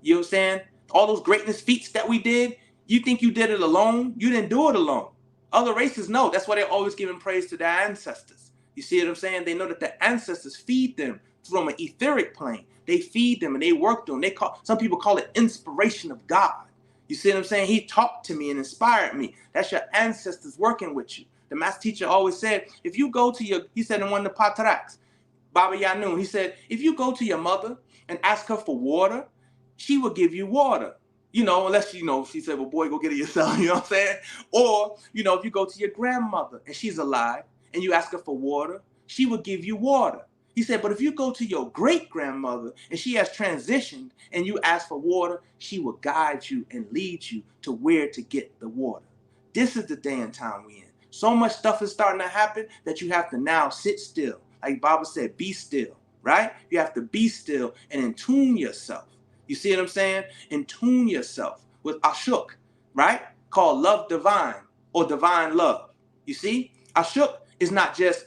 You understand? All those greatness feats that we did, you think you did it alone? You didn't do it alone. Other races know. That's why they're always giving praise to their ancestors. You see what I'm saying? They know that the ancestors feed them from an etheric plane. They feed them and they work them. Some people call it inspiration of God. You see what I'm saying? He talked to me and inspired me. That's your ancestors working with you. The master teacher always said, if you go to he said in one of the patraks, Baba Yanun, he said, if you go to your mother and ask her for water, she will give you water. Unless, she said, well, boy, go get it yourself, you know what I'm saying? Or, if you go to your grandmother and she's alive and you ask her for water, she will give you water. He said, but if you go to your great-grandmother and she has transitioned and you ask for water, she will guide you and lead you to where to get the water. This is the day and time we in. So much stuff is starting to happen that you have to now sit still. Like Baba said, be still, right? You have to be still and intune yourself. You see what I'm saying? Intune yourself with Ashuk, right? Called love divine or divine love. You see? Ashuk is not just,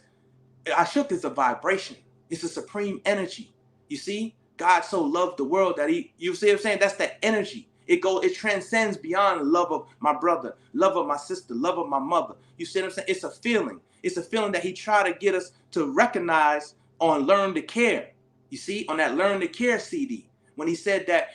Ashuk is a vibration. It's a supreme energy. You see? God so loved the world that you see what I'm saying? That's that energy. It transcends beyond love of my brother, love of my sister, love of my mother. You see what I'm saying? It's a feeling. It's a feeling that he tried to get us to recognize on Learn to Care. You see, on that Learn to Care CD. When he said that,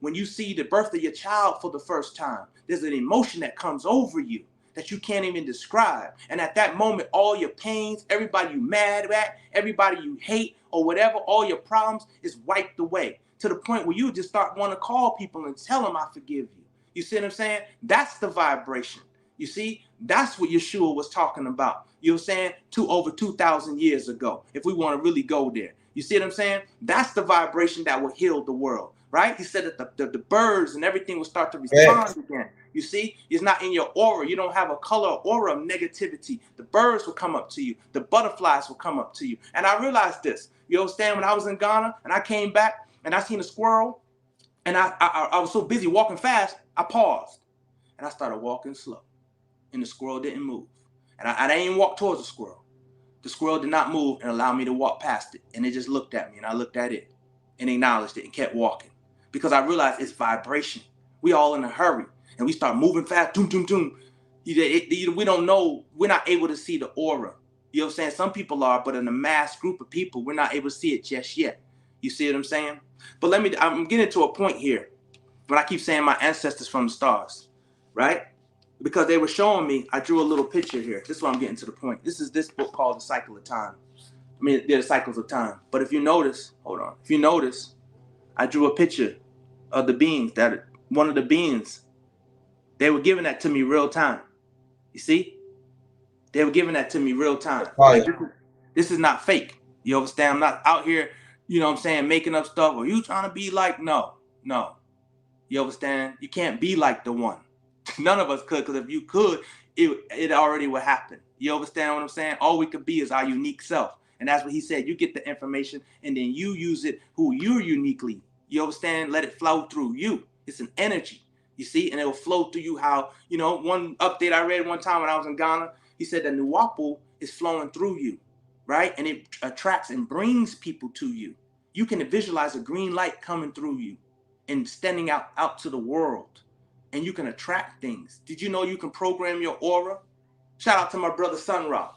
when you see the birth of your child for the first time, there's an emotion that comes over you that you can't even describe. And at that moment, all your pains, everybody you mad at, everybody you hate, or whatever, all your problems is wiped away to the point where you just start wanting to call people and tell them I forgive you. You see what I'm saying? That's the vibration. You see, that's what Yeshua was talking about. You know what I'm saying? Over 2,000 years ago, if we want to really go there. You see what I'm saying? That's the vibration that will heal the world, right? He said that the birds and everything will start to respond again. You see, it's not in your aura. You don't have a color or aura of negativity. The birds will come up to you. The butterflies will come up to you. And I realized this. You understand? When I was in Ghana and I came back and I seen a squirrel and I was so busy walking fast, I paused and I started walking slow and the squirrel didn't move. And I didn't walk towards the squirrel. The squirrel did not move and allow me to walk past it. And it just looked at me, and I looked at it and acknowledged it and kept walking. Because I realized it's vibration. We all in a hurry, and we start moving fast, doom, doom, doom. We don't know, we're not able to see the aura. You know what I'm saying? Some people are, but in a mass group of people, we're not able to see it just yet. You see what I'm saying? But I'm getting to a point here, but I keep saying my ancestors from the stars, right? Because they were showing me, I drew a little picture here. This is why I'm getting to the point. This is this book called The Cycle of Time. I mean, they're the cycles of time. But if you notice, hold on. If you notice, I drew a picture of the beings that one of the beings, they were giving that to me real time. You see? They were giving that to me real time. Like, this is not fake. You understand? I'm not out here, you know what I'm saying, making up stuff. Or you trying to be like, no. You understand? You can't be like the one. None of us could, because if you could, it already would happen. You understand what I'm saying? All we could be is our unique self. And that's what he said. You get the information and then you use it who you're uniquely. You understand? Let it flow through you. It's an energy, you see, and it will flow through you how, you know, one update I read one time when I was in Ghana, he said that Nuwapu is flowing through you, right? And it attracts and brings people to you. You can visualize a green light coming through you and standing out to the world. And you can attract things. Did you know you can program your aura? Shout out to my brother Sun Ra.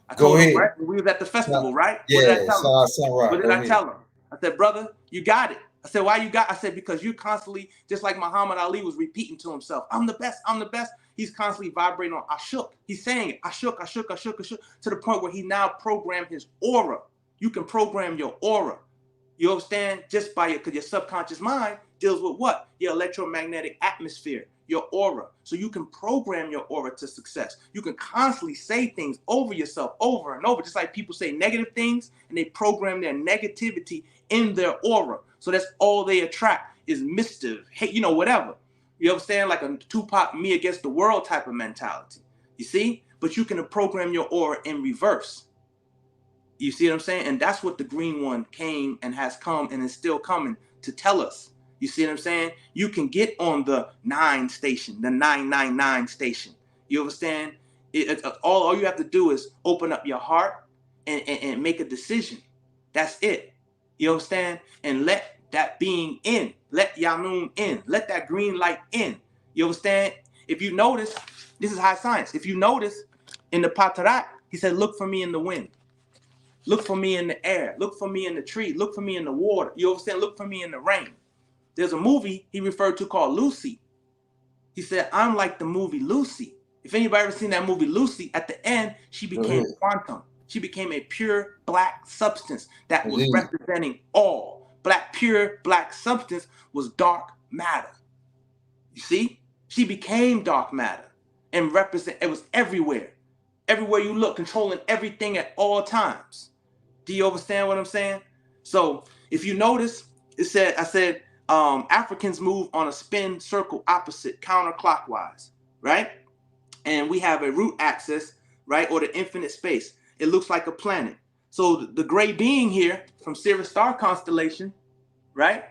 I told him, right? We was at the festival, right?
Yeah,
what did I tell him? What did I tell him? I said, brother, you got it. I said, why you got? I said, because you constantly, just like Muhammad Ali was repeating to himself, I'm the best, I'm the best. He's constantly vibrating on Ashuk. He's saying it, Ashuk, Ashuk, Ashuk, Ashuk, to the point where he now programmed his aura. You can program your aura. You understand? Just by because your subconscious mind deals with what? Your electromagnetic atmosphere, your aura. So you can program your aura to success. You can constantly say things over yourself over and over, just like people say negative things and they program their negativity in their aura. So that's all they attract is mischief, hate, you know, whatever. You understand? Like a Tupac, me against the world type of mentality. You see? But you can program your aura in reverse. You see what I'm saying? And that's what the green one came and has come and is still coming to tell us. You see what I'm saying? You can get on the 9 station, the 999 station. You understand? All you have to do is open up your heart and make a decision. That's it. You understand? And let that being in. Let Yanun in. Let that green light in. You understand? If you notice, this is high science. If you notice in the Patarak, he said, look for me in the wind. Look for me in the air. Look for me in the tree. Look for me in the water. You understand? Look for me in the rain. There's a movie he referred to called Lucy. He said, I'm like the movie Lucy. If anybody ever seen that movie Lucy, at the end, she became quantum. She became a pure black substance that was representing all. Pure black substance was dark matter. You see? She became dark matter and it was everywhere. Everywhere you look, controlling everything at all times. Do you understand what I'm saying? So if you notice, I said Africans move on a spin circle opposite counterclockwise, right? And we have a root axis, right? Or the infinite space. It looks like a planet. So the gray being here from Sirius star constellation, right?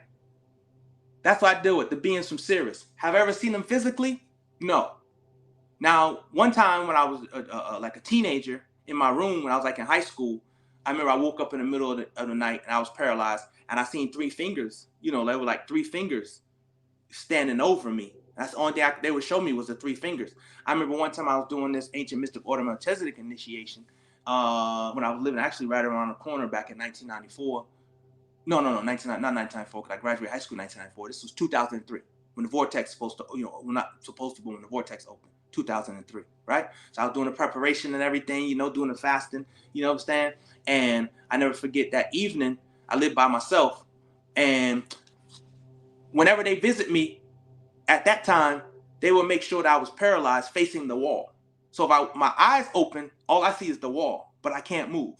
That's what I deal with, the beings from Sirius. Have I ever seen them physically? No. Now, one time when I was like a teenager in my room, when I was like in high school, I remember I woke up in the middle of the night and I was paralyzed and I seen 3 fingers, you know, they were like 3 fingers standing over me. That's the only thing they would show me was the 3 fingers. I remember one time I was doing this ancient mystic order Melchizedek initiation when I was living actually right around the corner back in 1994. No, not 1994, because I graduated high school in 1994. This was 2003 when the vortex supposed to, you know, well, not supposed to, but when the vortex opened. 2003, right? So I was doing the preparation and everything, you know, doing the fasting, you know what I'm saying? And I never forget that evening, I lived by myself. And whenever they visit me, at that time, they would make sure that I was paralyzed facing the wall. So if my eyes open, all I see is the wall, but I can't move.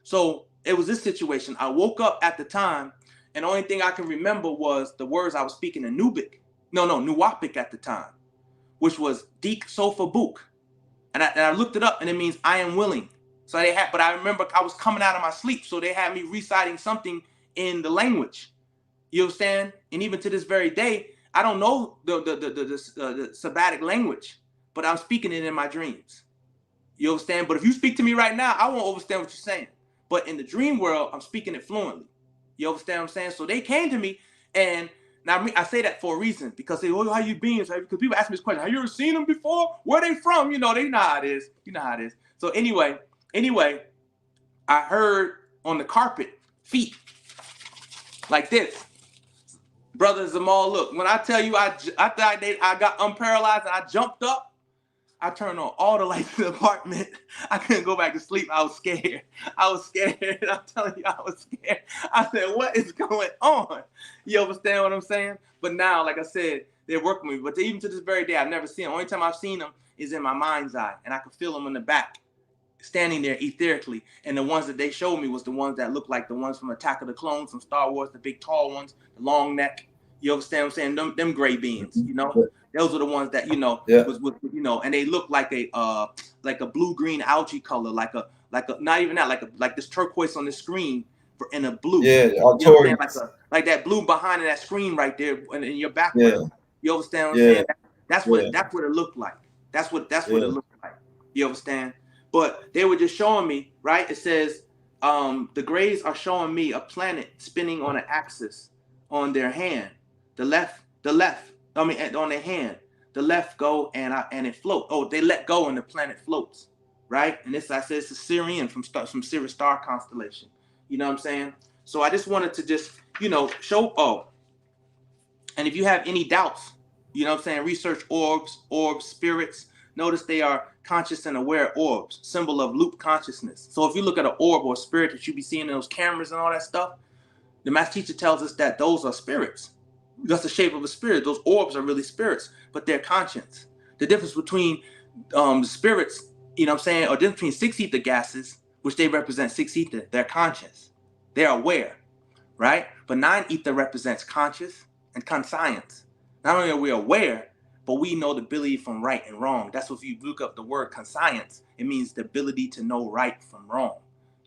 So it was this situation. I woke up at the time, and the only thing I can remember was the words I was speaking in Nuwapic at the time, which was Dik Sofa Book. And I looked it up, and it means I am willing. So but I remember I was coming out of my sleep, so they had me reciting something in the language. You understand? And even to this very day, I don't know the Sabbatic language, but I'm speaking it in my dreams. You understand? But if you speak to me right now, I won't understand what you're saying. But in the dream world, I'm speaking it fluently. You understand what I'm saying? So they came to me, and now I say that for a reason, because they, oh, how you been? Because people ask me this question, have you ever seen them before? Where they from? You know, they know how it is. You know how it is. So anyway, I heard on the carpet feet like this. Brother Zamal, look, when I tell you I got unparalyzed and I jumped up, I turned on all the lights in the apartment. I couldn't go back to sleep. I was scared. I was scared. I'm telling you, I was scared. I said, what is going on? You understand what I'm saying? But now, like I said, they're working with me. But even to this very day, I've never seen them. Only time I've seen them is in my mind's eye. And I can feel them in the back, standing there etherically. And the ones that they showed me was the ones that looked like the ones from Attack of the Clones, from Star Wars, the big tall ones, the long neck. You understand what I'm saying? Them gray beans, you know? Those are the ones that, you know, was you know, and they look like a blue-green algae color, like a not even that, like this turquoise on the screen in a blue.
Yeah,
you know what I'm saying? Like that blue behind that screen right there in your background. You understand what I'm saying? That's what it looked like. That's what it looked like. You understand? But they were just showing me, right? It says the grays are showing me a planet spinning on an axis on their hand. The left, on their hand. The left go and it float. Oh, they let go and the planet floats, right? And this I said it's a Syrian from Sirius star constellation. You know what I'm saying? So I just wanted to just, you know, show. Oh, and if you have any doubts, you know what I'm saying, research orbs, spirits. Notice they are conscious and aware orbs, symbol of loop consciousness. So if you look at an orb or spirit that you be seeing in those cameras and all that stuff, the master teacher tells us that those are spirits. That's the shape of a spirit. Those orbs are really spirits, but they're conscience. The difference between the spirits, you know what I'm saying, or the difference between six ether gases, which they represent six ether, they're conscious. They're aware, right? But nine ether represents conscious and conscience. Not only are we aware, but we know the ability from right and wrong. That's what if you look up the word conscience, it means the ability to know right from wrong.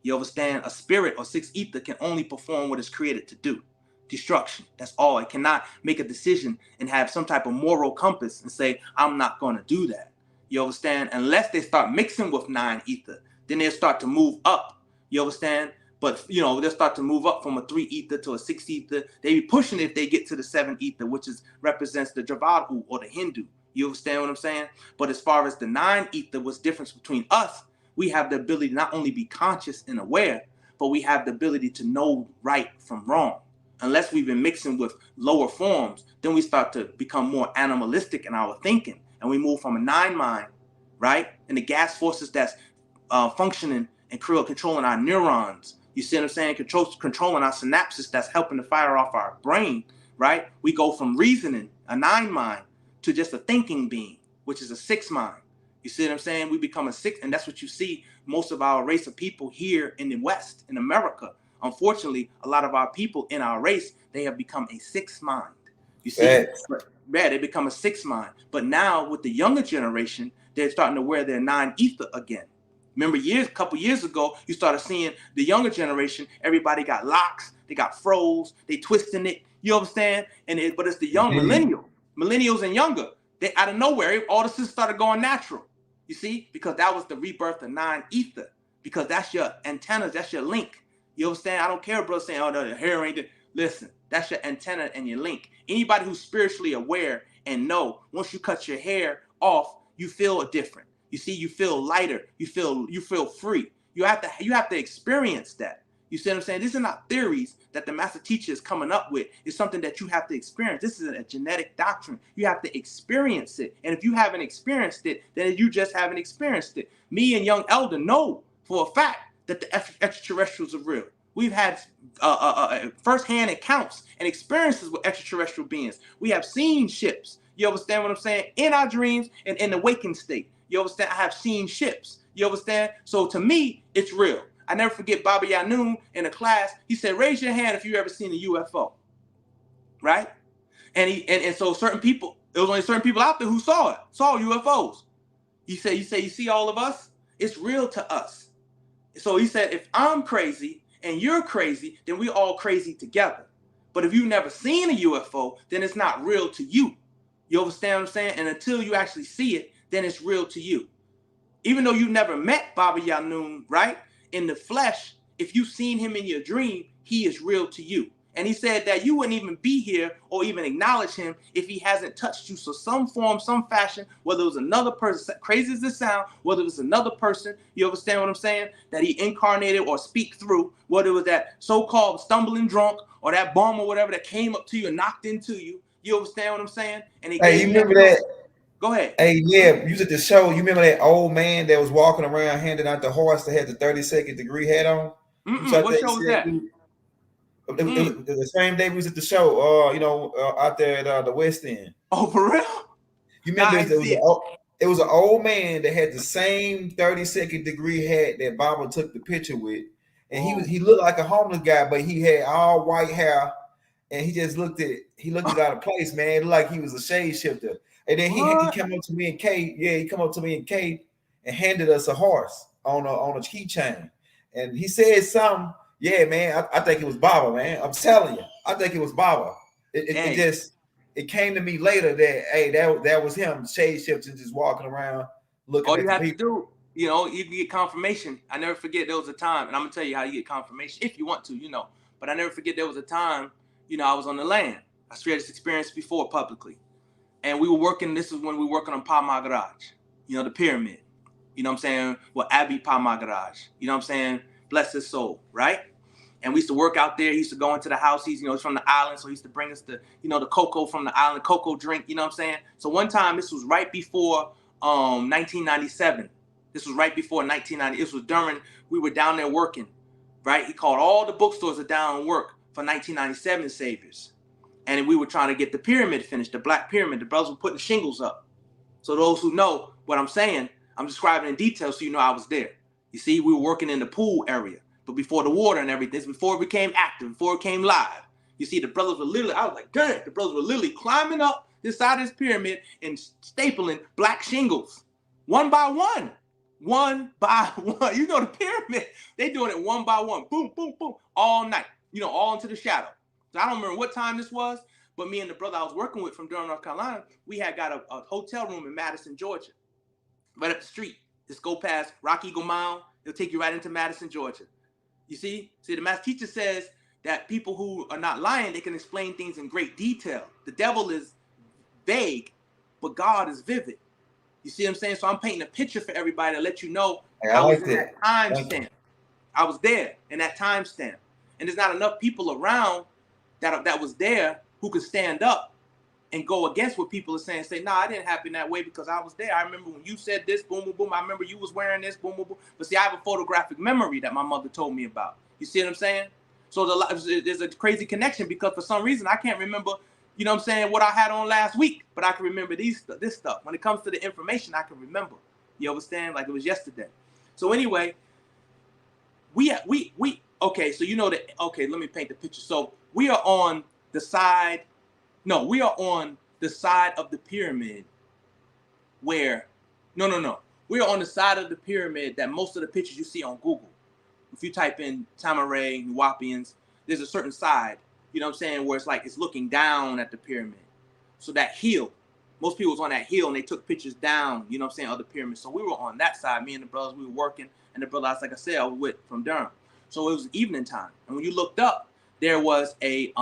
You understand? A spirit or six ether can only perform what it's created to do. Destruction. That's all. It cannot make a decision and have some type of moral compass and say, I'm not going to do that. You understand? Unless they start mixing with nine ether, then they'll start to move up. You understand? But, you know, they'll start to move up from a 3 ether to a 6 ether. They be pushing if they get to the 7 ether, which represents the Javadu or the Hindu. You understand what I'm saying? But as far as the 9 ether, what's the difference between us? We have the ability to not only be conscious and aware, but we have the ability to know right from wrong. Unless we've been mixing with lower forms, then we start to become more animalistic in our thinking. And we move from a 9 mind, right? And the gas forces that's functioning and controlling our neurons. You see what I'm saying? Controlling our synapses that's helping to fire off our brain, right? We go from reasoning, a 9 mind, to just a thinking being, which is a 6 mind. You see what I'm saying? We become a 6, and that's what you see most of our race of people here in the West, in America. Unfortunately, a lot of our people in our race, they have become a 6 mind. You see, they become a 6 mind. But now with the younger generation, they're starting to wear their 9 ether again. Remember, a couple years ago, you started seeing the younger generation. Everybody got locks, they got froze, they twisting it. You understand? But it's the young millennials and younger. They out of nowhere, all this started going natural. You see, because that was the rebirth of 9 ether. Because that's your antennas, that's your link. You understand? I don't care, bro, saying, oh, no, the hair ain't it. Listen, that's your antenna and your link. Anybody who's spiritually aware and know, once you cut your hair off, you feel different. You see, you feel lighter. You feel free. You have to experience that. You see what I'm saying? These are not theories that the master teacher is coming up with. It's something that you have to experience. This is a genetic doctrine. You have to experience it. And if you haven't experienced it, then you just haven't experienced it. Me and young elder know for a fact that the extraterrestrials are real. We've had firsthand accounts and experiences with extraterrestrial beings. We have seen ships. You understand what I'm saying? In our dreams and in the waking state. You understand? I have seen ships. You understand? So to me, it's real. I never forget Baba Yanun in a class. He said, raise your hand if you ever seen a UFO. Right? And so certain people, there was only certain people out there who saw UFOs. He said, you see all of us? It's real to us. So he said, if I'm crazy and you're crazy, then we all crazy together. But if you've never seen a UFO, then it's not real to you. You understand what I'm saying? And until you actually see it, then it's real to you. Even though you never met Baba Yanun, right? In the flesh, if you've seen him in your dream, he is real to you. And he said that you wouldn't even be here or even acknowledge him if he hasn't touched you. So some form, some fashion, whether it was another person, crazy as this sound, whether it was another person, you understand what I'm saying? That he incarnated or speak through, whether it was that so-called stumbling drunk or that bomb or whatever that came up to you and knocked into you. You understand what I'm saying? And he
Hey,
gave
you
you
remember
that.
that?
Go ahead.
Hey, yeah, you was at the show. You remember that old man that was walking around handing out the horse that had the 32nd degree hat on? You saw
What
that?
show was that?
The same day we was at the show, out there at the West End.
Oh, for real?
You
Nah,
remember
I
it
didn't
was,
see it.
it was an old man that had the same 32nd degree hat that Baba took the picture with, and he looked like a homeless guy, but he had all white hair, and he looked out of place, man. It looked like he was a shade shifter. And then he came up to me and Kate, he come up to me and Kate and handed us a horse on a keychain, and he said something. Yeah, man, I think it was Baba, man. I'm telling you, I think it was Baba. It came to me later that hey, that was him, shade shifting, just walking around looking
All
at
you
the
have to
people.
do, you can get confirmation. I never forget there was a time, and I'm gonna tell you how you get confirmation if you want to. But I never forget there was a time, I was on the land. I shared this experience before publicly, and we were working. This is when we were working on Pa Magaraj, the pyramid. You know what I'm saying? Well, Abi Pa Magaraj. You know what I'm saying? Bless his soul, right? And we used to work out there. He used to go into the house. He's from the island, so he used to bring us the cocoa from the island, cocoa drink. You know what I'm saying? So one time, this was right before 1997. This was right before 1990. This was during we were down there working, right? He called all the bookstores that down and work for 1997 saviors, and we were trying to get the pyramid finished, the Black Pyramid. The brothers were putting shingles up. So those who know what I'm saying, I'm describing in detail so you know I was there. You see, we were working in the pool area, but before the water and everything, before it became active, before it came live. You see, the brothers were literally, I was like, dang, the brothers were literally climbing up this side of this pyramid and stapling black shingles, one by one. One by one. The pyramid, they doing it one by one. Boom, boom, boom, all night, all into the shadow. So I don't remember what time this was, but me and the brother I was working with from Durham, North Carolina, we had got a hotel room in Madison, Georgia, right up the street. Just go past Rock Eagle Mound. It'll take you right into Madison, Georgia. You see, the master teacher says that people who are not lying, they can explain things in great detail. The devil is vague, but God is vivid. You see what I'm saying? So I'm painting a picture for everybody to let you know
Hey, I
I was
like
in
that.
that time stamp. I was there in that time stamp. And there's not enough people around that was there who could stand up and go against what people are saying. Say, nah, I didn't happen that way because I was there. I remember when you said this, boom, boom, boom. I remember you was wearing this, boom, boom, boom. But see, I have a photographic memory that my mother told me about. You see what I'm saying? So there's a crazy connection because for some reason I can't remember, what I had on last week, but I can remember this stuff. When it comes to the information, I can remember. You understand? Like it was yesterday. So anyway, okay, so let me paint the picture. So we are on the side. No, we are on the side of the pyramid where, no. We are on the side of the pyramid that most of the pictures you see on Google. If you type in Tamaray, Nuwapians, there's a certain side, where it's like it's looking down at the pyramid. So that hill, most people was on that hill and they took pictures down, of the pyramid. So we were on that side, me and the brothers, we were working, and the brother, like I said, I was with from Durham. So it was evening time. And when you looked up, there was a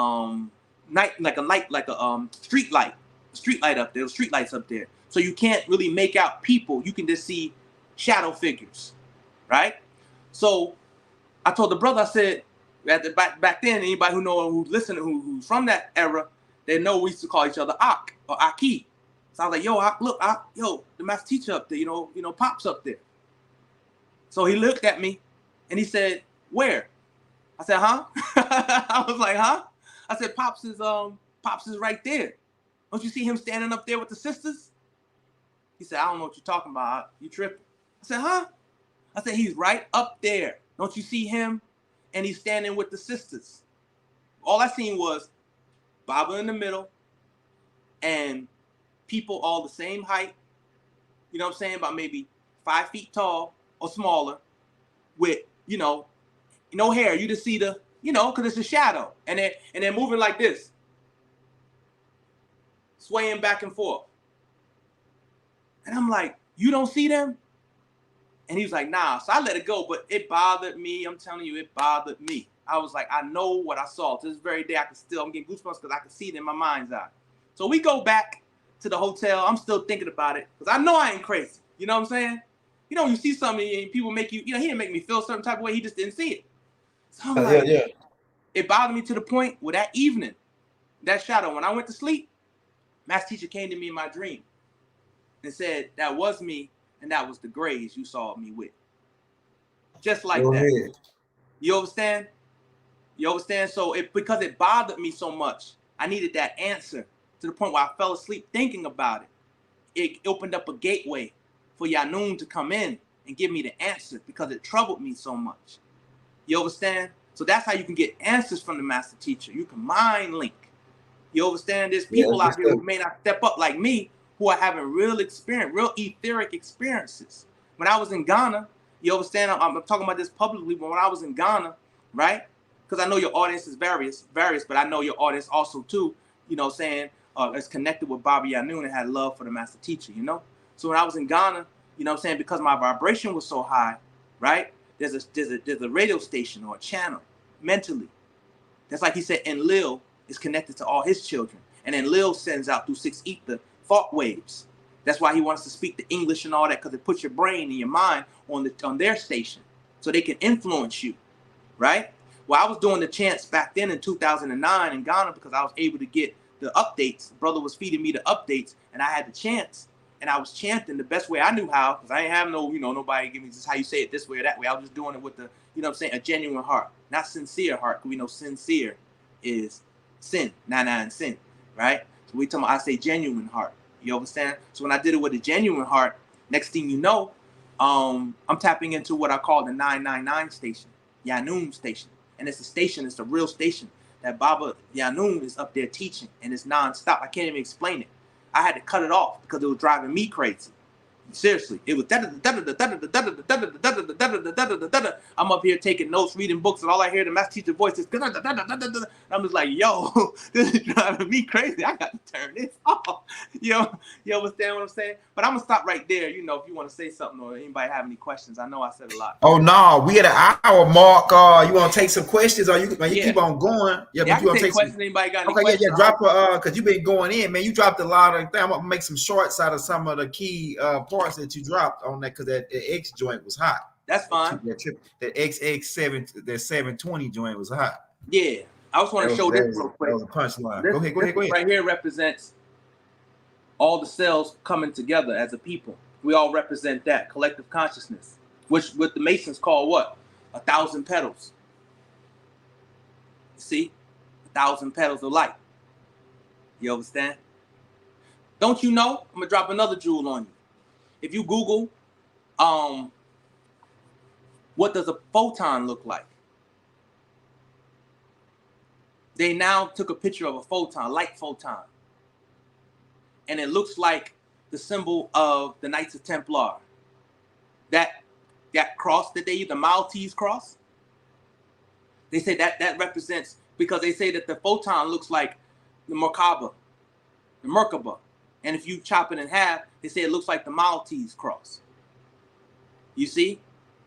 street light up there. There was street lights up there. So you can't really make out people. You can just see shadow figures, right? So I told the brother, I said, back then, anybody who's listening, who's from that era, they know we used to call each other Ak or Aki. So I was like, yo, Ak, look, Ak, yo, the master teacher up there, Pop's up there. So he looked at me and he said, where? I said, huh? I was like, huh? I said, Pops is right there. Don't you see him standing up there with the sisters? He said, I don't know what you're talking about. You tripping? I said, huh? I said, he's right up there. Don't you see him? And he's standing with the sisters. All I seen was Baba in the middle and people all the same height, about maybe 5 feet tall or smaller with, no hair. You just see the, because it's a shadow. And they're moving like this, swaying back and forth. And I'm like, you don't see them? And he was like, nah. So I let it go, but it bothered me. I'm telling you, it bothered me. I was like, I know what I saw. To this very day, I'm getting goosebumps because I can see it in my mind's eye. So we go back to the hotel. I'm still thinking about it because I know I ain't crazy. You know what I'm saying? You know, you see something and people make you, he didn't make me feel a certain type of way. He just didn't see it. So I'm like, it bothered me to the point where that evening, that shadow, when I went to sleep, Math teacher came to me in my dream and said, that was me and that was the grades you saw me with. Just like
Go
that.
ahead.
You understand? You understand? So because it bothered me so much, I needed that answer to the point where I fell asleep thinking about it. It opened up a gateway for Yanun to come in and give me the answer because it troubled me so much. You understand? So that's how you can get answers from the master teacher. You can mind link. You understand? There's people out here who may not step up like me who are having real experience, real etheric experiences. When I was in Ghana, you understand? I'm talking about this publicly, but when I was in Ghana, right? Because I know your audience is various, but I know your audience also too, is connected with Baba Yanun and had love for the master teacher, So when I was in Ghana, because my vibration was so high, right? There's a radio station or a channel mentally. That's like he said, Enlil is connected to all his children. And Enlil sends out through 6 ether thought waves. That's why he wants to speak the English and all that, because it puts your brain and your mind on their station so they can influence you, right? Well, I was doing the chants back then in 2009 in Ghana because I was able to get the updates. The brother was feeding me the updates, and I had the chants, and I was chanting the best way I knew how, because I ain't have nobody give me just how you say it this way or that way. I was just doing it with a genuine heart, not sincere heart, because we know sincere is sin, and sin, right? So I say genuine heart. You understand? So when I did it with a genuine heart, next thing you know, I'm tapping into what I call the 999 station, Yanun station. And it's a station, it's a real station that Baba Yanun is up there teaching, and it's nonstop. I can't even explain it. I had to cut it off because it was driving me crazy. Seriously, it was I'm up here taking notes, reading books, and all I hear the master teacher voice is I'm just like, yo, this is driving me crazy. I got to turn this off. You understand what I'm saying? But I'm gonna stop right there. If you want to say something or anybody have any questions. I know I said a lot.
Oh no, we at an hour mark. You want to take some questions, or you keep on going?
Yeah, but you want to take questions. Anybody got any questions?
Yeah, drop because you've been going in, man. You dropped a lot of things. I'm gonna make some shorts out of some of the key parts that you dropped on that, because that X joint was hot.
That's fine.
That XX7, that 720 joint was hot.
Yeah, I just want to show this real quick.
That was a punchline. Go ahead.
Right here represents all the cells coming together as a people. We all represent that collective consciousness, which what the Masons call what? 1,000 petals. See? 1,000 petals of light. You understand? Don't you know? I'm gonna drop another jewel on you. If you Google, what does a photon look like? They now took a picture of a photon, light photon. And it looks like the symbol of the Knights of Templar. That cross that they use, the Maltese cross. They say that represents, because they say that the photon looks like the Merkaba. And if you chop it in half, they say it looks like the Maltese cross. You see?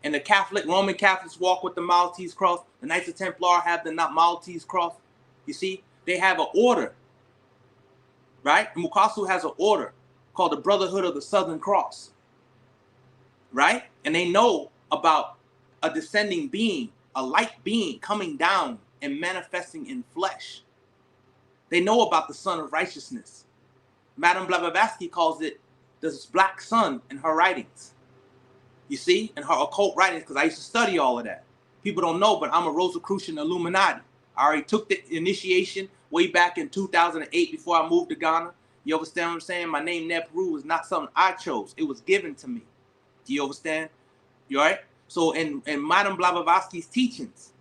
And the Roman Catholics walk with the Maltese cross. The Knights of Templar have the Maltese cross. You see? They have an order. Right? Mukasu has an order called the Brotherhood of the Southern Cross. Right? And they know about a descending being, a light being coming down and manifesting in flesh. They know about the Son of Righteousness. Madame Blavatsky calls it the Black Sun in her writings. You see? In her occult writings, because I used to study all of that. People don't know, but I'm a Rosicrucian Illuminati. I already took the initiation way back in 2008 before I moved to Ghana. You understand what I'm saying? My name nebheru was not something I chose. It was given to me. Do you understand? You all right? So in Madame Blavatsky's teachings,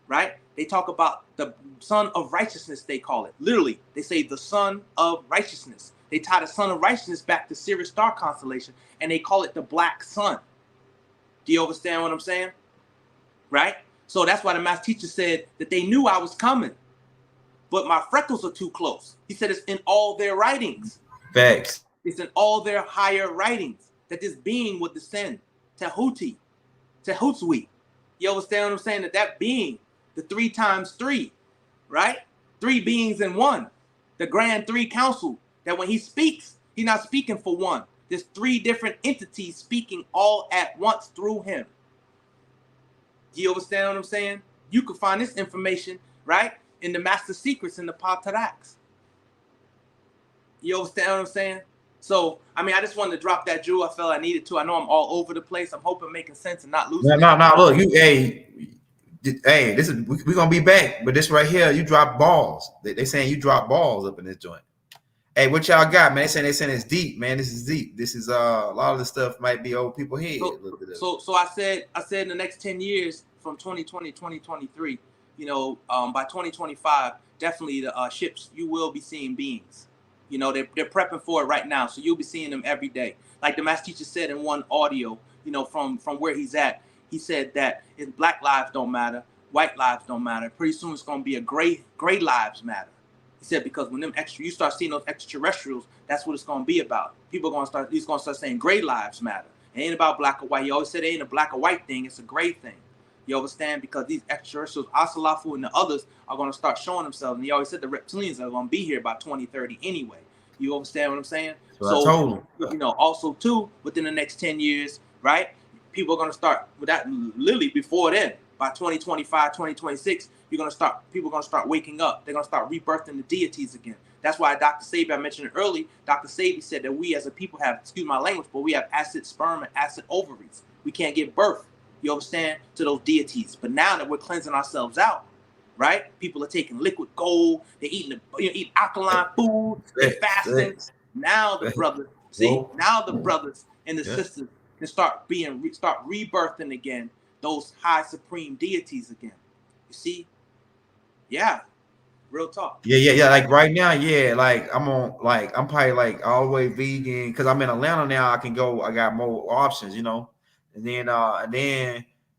right, they talk about the Son of Righteousness, they call it. Literally, they say the Son of Righteousness. They tie the Son of Righteousness back to Sirius star constellation, and they call it the Black Sun. Do you understand what I'm saying? Right? So that's why the master teacher said that they knew I was coming, but my freckles are too close. He said it's in all their writings.
Facts.
It's in all their higher writings that this being would descend Tehuti, Tehutzwi. You understand what I'm saying? That being, the 3 times 3, right? 3 beings in one. The grand 3 council, that when he speaks, he's not speaking for one. There's 3 different entities speaking all at once through him. Do you understand what I'm saying? You can find this information, right, in the Master Secrets in the Pataraks. You understand what I'm saying? So, I mean, I just wanted to drop that jewel. I felt I needed to. I know I'm all over the place. I'm hoping making sense and not losing.
No. Look, this is we're gonna be back, but this right here, you drop balls. They saying you drop balls up in this joint. Hey, what y'all got, man? They saying it's deep, man. This is deep. This is a lot of the stuff might be over people's head.
So I said in the next 10 years from 2020 2023, you know, by 2025, definitely the ships, you will be seeing beings. You know, they're prepping for it right now, so you'll be seeing them every day. Like the master teacher said in one audio, you know, from where he's at, he said that if black lives don't matter, white lives don't matter. Pretty soon it's going to be a gray lives matter. He said because when you start seeing those extraterrestrials, that's what it's going to be about. He's going to start saying gray lives matter. It ain't about black or white. He always said it ain't a black or white thing, it's a gray thing. You understand? Because these extraterrestrials, Asalafu and the others, are going to start showing themselves. And he always said the reptilians are going to be here by 2030 anyway. You understand what I'm saying? So you know, also too, within the next 10 years, right? People are going to start with that literally before then. By 2025, 2026, people are going to start waking up. They're going to start rebirthing the deities again. That's why Dr. Sabi, I mentioned it early, Dr. Sabi said that we as a people have, excuse my language, but we have acid sperm and acid ovaries. We can't give birth, you understand, to those deities. But now that we're cleansing ourselves out, right? People are taking liquid gold. They're eating, eat alkaline food. They're fasting. Now the brothers, now the brothers and the sisters can start rebirthing again those high supreme deities again. You see? Yeah. Real talk.
Yeah. Like right now, like I'm probably like all the way vegan because I'm in Atlanta now. I can go. I got more options, you know. And then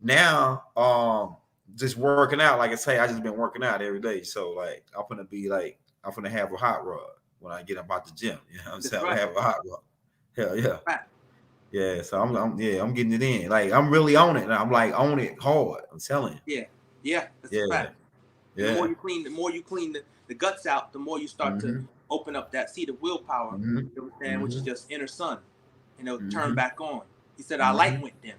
now, just working out. Like I say, I just been working out every day. So like I'm gonna have a hot rod when I get up out the gym. You know what I'm saying? I have a hot rod. Hell yeah. Right. Yeah. So I'm getting it in. Like I'm really on it. And I'm like on it hard. I'm telling you.
Yeah. That's a fact. Yeah. The more you clean the guts out, the more you start to open up that seed of willpower, you know what I'm saying, which is just inner sun, you know, turn back on. He said our light went dim.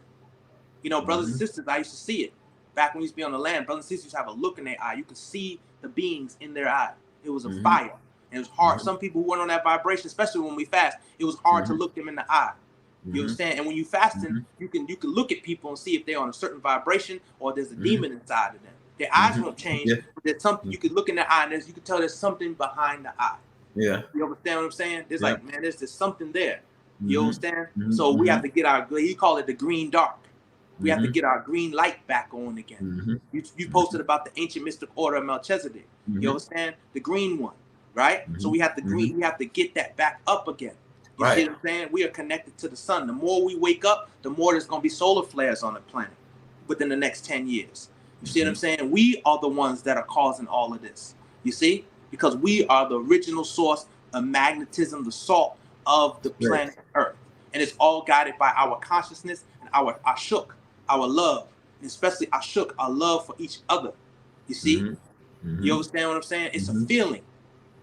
You know, brothers and sisters, I used to see it. Back when we used to be on the land, brothers and sisters used to have a look in their eye. You could see the beings in their eye. It was a fire. And it was hard. Some people who weren't on that vibration, especially when we fast, it was hard to look them in the eye. You understand? And when you fasting, you can look at people and see if they're on a certain vibration or there's a demon inside of them. Their eyes won't change, but there's something you could look in their eye and you can tell there's something behind the eye. Yeah. You understand what I'm saying? There's like, man, there's just something there. You understand? So we have to get he call it the green dark. We have to get our green light back on again. You posted about the ancient mystic order of Melchizedek. You understand? The green one, right? So we have we have to get that back up again. You see what I'm saying? We are connected to the sun. The more we wake up, the more there's going to be solar flares on the planet within the next 10 years. You see what I'm saying? We are the ones that are causing all of this. You see? Because we are the original source of magnetism, the salt of the planet Earth. And it's all guided by our consciousness and our ashuk, our love. And especially ashuk, our love for each other. You see? You understand what I'm saying? It's a feeling.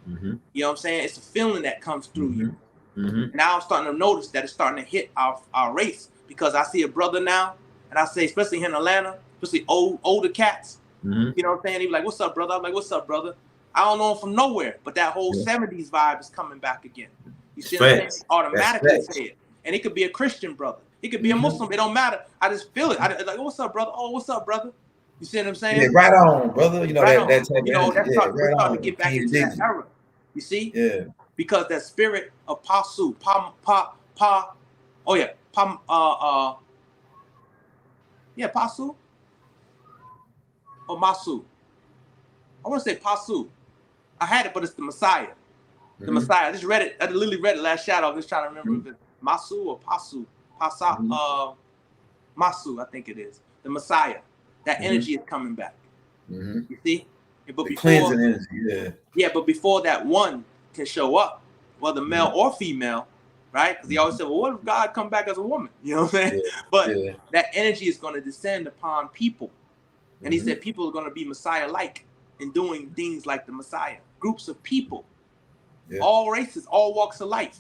You know what I'm saying? It's a feeling that comes through you. Now I'm starting to notice that it's starting to hit our race. Because I see a brother now, and I say, especially here in Atlanta, especially older cats, you know what I'm saying? He be like, what's up, brother? I'm like, what's up, brother? I don't know him from nowhere, but that whole 70s vibe is coming back again. You see what I'm saying? Automatically say it. And it could be a Christian brother. It could be a Muslim. It don't matter. I just feel it. Like, what's up, brother? Oh, what's up, brother? You see what I'm saying?
Yeah, right on, brother. You know,
right
that's
we're starting to get back into that era. You see? Yeah. Because that spirit of Pasu, Pasu or Masu. I want to say Pasu. I had it, but it's the Messiah. The Messiah. I just read it. I literally read it last shadow. I'm just trying to remember if it's Masu or Pasu. Masu, I think it is. The Messiah. That energy is coming back. You see? But
the cleansing energy,
but before that one can show up, whether male or female, right? Because he always said, well, what if God come back as a woman? You know what I'm saying? But that energy is going to descend upon people. And he said people are going to be Messiah-like and doing things like the Messiah. Groups of people, all races, all walks of life.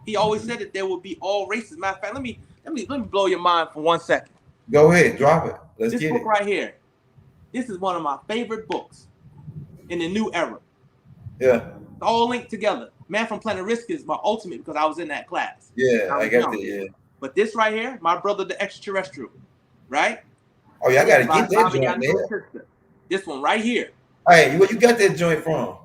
He always said that there will be all races. Matter of fact, let me blow your mind for 1 second.
Go ahead, drop it. Let's
this
get
book
it.
Right here. This is one of my favorite books in the new era.
Yeah.
It's all linked together. Man from Planet Risk is my ultimate because I was in that class.
Yeah, I got that. Yeah.
But this right here, My Brother the Extraterrestrial, right?
Oh yeah, I gotta get that joint, man.
This one right here.
Hey, where you got that joint from?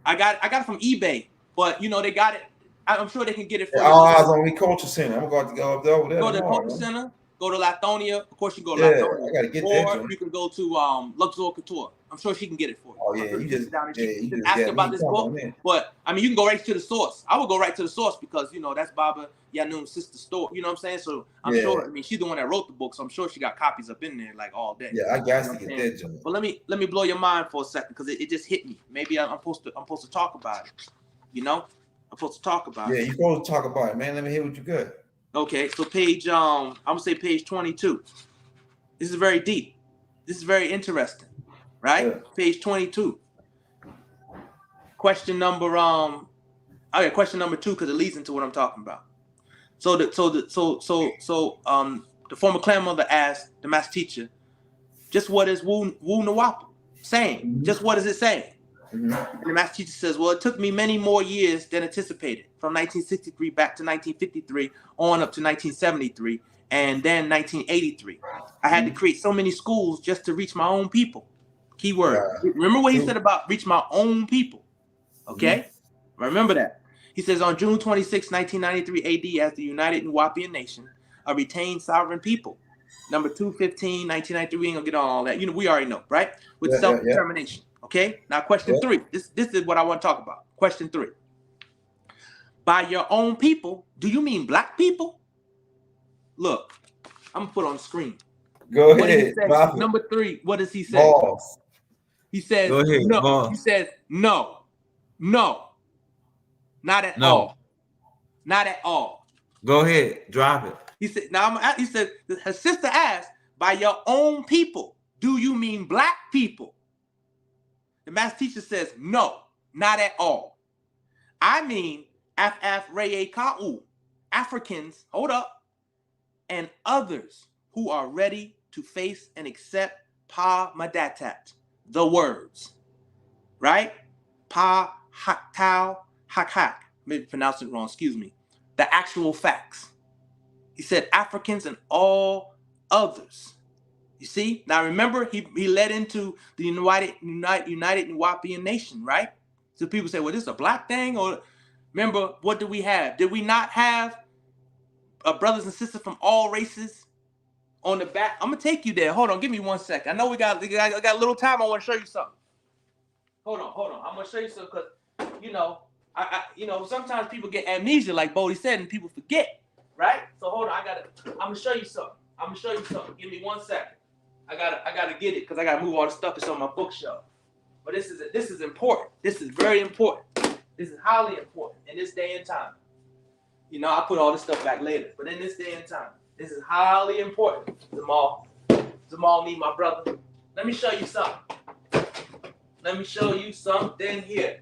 I got it from eBay, but you know they got it. I'm sure they can get it for
all eyes on the Culture Center. I'm going to go up there over there.
Go to the Culture Center. Go to Lithonia. Of course, you go to
Lithonia. I gotta get that
or
joint.
you can go to Luxor Couture. I'm sure she can get it for you.
Oh yeah, you just
ask about this book. But I mean, you can go right to the source. I would go right to the source because you know that's Baba Yanun's sister's store. You know what I'm saying? So I'm sure. I mean, she's the one that wrote the book, so I'm sure she got copies up in there like all day.
Yeah, I got to get that joint.
But let me blow your mind for a second because it just hit me. Maybe I'm supposed to talk about it. You know, I'm supposed to talk about it.
Yeah, you're supposed to talk about it, man. Let me hear what you got.
Okay, so page I'm gonna say page 22. This is very deep. This is very interesting, right? Yeah. Page 22. Question number question number 2 because it leads into what I'm talking about. So the former clan mother asked the master teacher, just what is Wu Nawapa saying? Just what is it saying? And the master teacher says, well, it took me many more years than anticipated, from 1963 back to 1953, on up to 1973, and then 1983. I had to create so many schools just to reach my own people. Keyword. Remember what he said about reach my own people. Okay? Remember that. He says, on June 26, 1993 AD, as the United Nuwaubian Nation, a retained sovereign people. Number 215, 1993, we ain't gonna get on all that. You know, we already know, right? With self-determination. Okay, now question 3. This is what I want to talk about. Question 3. By your own people, do you mean black people? Look, I'm gonna put on the screen.
Go ahead.
Number 3. What does he say?
Boss.
He says
go ahead,
no.
boss.
He says no, not at all, not at all.
Go ahead, drop it.
He said. He said. Her sister asked, "By your own people, do you mean black people?" The master teacher says, no, not at all. I mean, Ka'u, Africans, hold up, and others who are ready to face and accept Pa Madatat, the words, right? Pa Haktau Hakak, maybe pronounced it wrong, excuse me. The actual facts. He said Africans and all others. You see? Now remember, he led into the United Nuwaubian Nation, right? So people say, well, this is a black thing? Or remember, what did we have? Did we not have brothers and sisters from all races on the back? I'm going to take you there. Hold on. Give me 1 second. I know we got a little time. I want to show you something. Hold on. I'm going to show you something because, you know, sometimes people get amnesia, like Bodie said, and people forget, right? So hold on. I'm going to show you something. Give me 1 second. I gotta get it because I gotta move all the stuff that's on my bookshelf. But this is important. This is very important. This is highly important in this day and time. You know, I'll put all this stuff back later. But in this day and time, this is highly important. Jamal me, my brother. Let me show you something. Let me show you something here.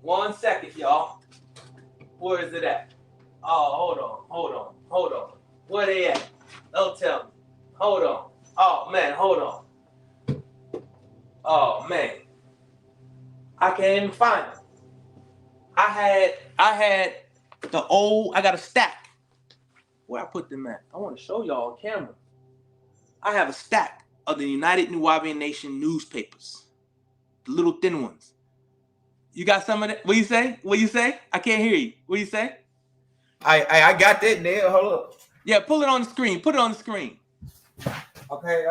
1 second, y'all. Where is it at? Oh, hold on. Where they at? Don't tell me. Hold on. Oh man, hold on. Oh man, I can't even find it. I had the old. I got a stack. Where I put them at? I want to show y'all on camera. I have a stack of the United Nuwaubian Nation newspapers, the little thin ones. You got some of that? What you say? I can't hear you. What you say?
I got that nail. Hold up.
Yeah, pull it on the screen. Put it on the screen.
Okay,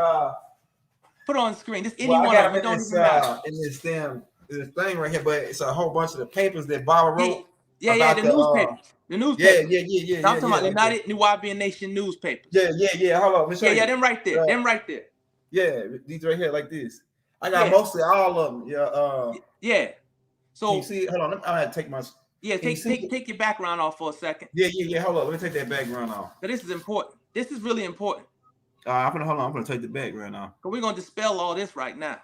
put it on the screen. Just anyone of them. It don't even matter.
In this thing right here, but it's a whole bunch of the papers that Baba wrote.
Yeah, the newspapers. The newspapers.
Yeah.
I'm talking about the United Nuwaubian Nation newspapers.
Yeah. Hold on.
Yeah, them right there. Them right there.
Yeah, these right here like this. I got mostly all of them. Yeah.
Yeah. So
you see, hold on. I had to take my.
Yeah, take your background off for a second.
Yeah. Hold on. Let me take that background off.
But this is important. This is really important.
I'm gonna take the background off.
But we're gonna dispel all this right now.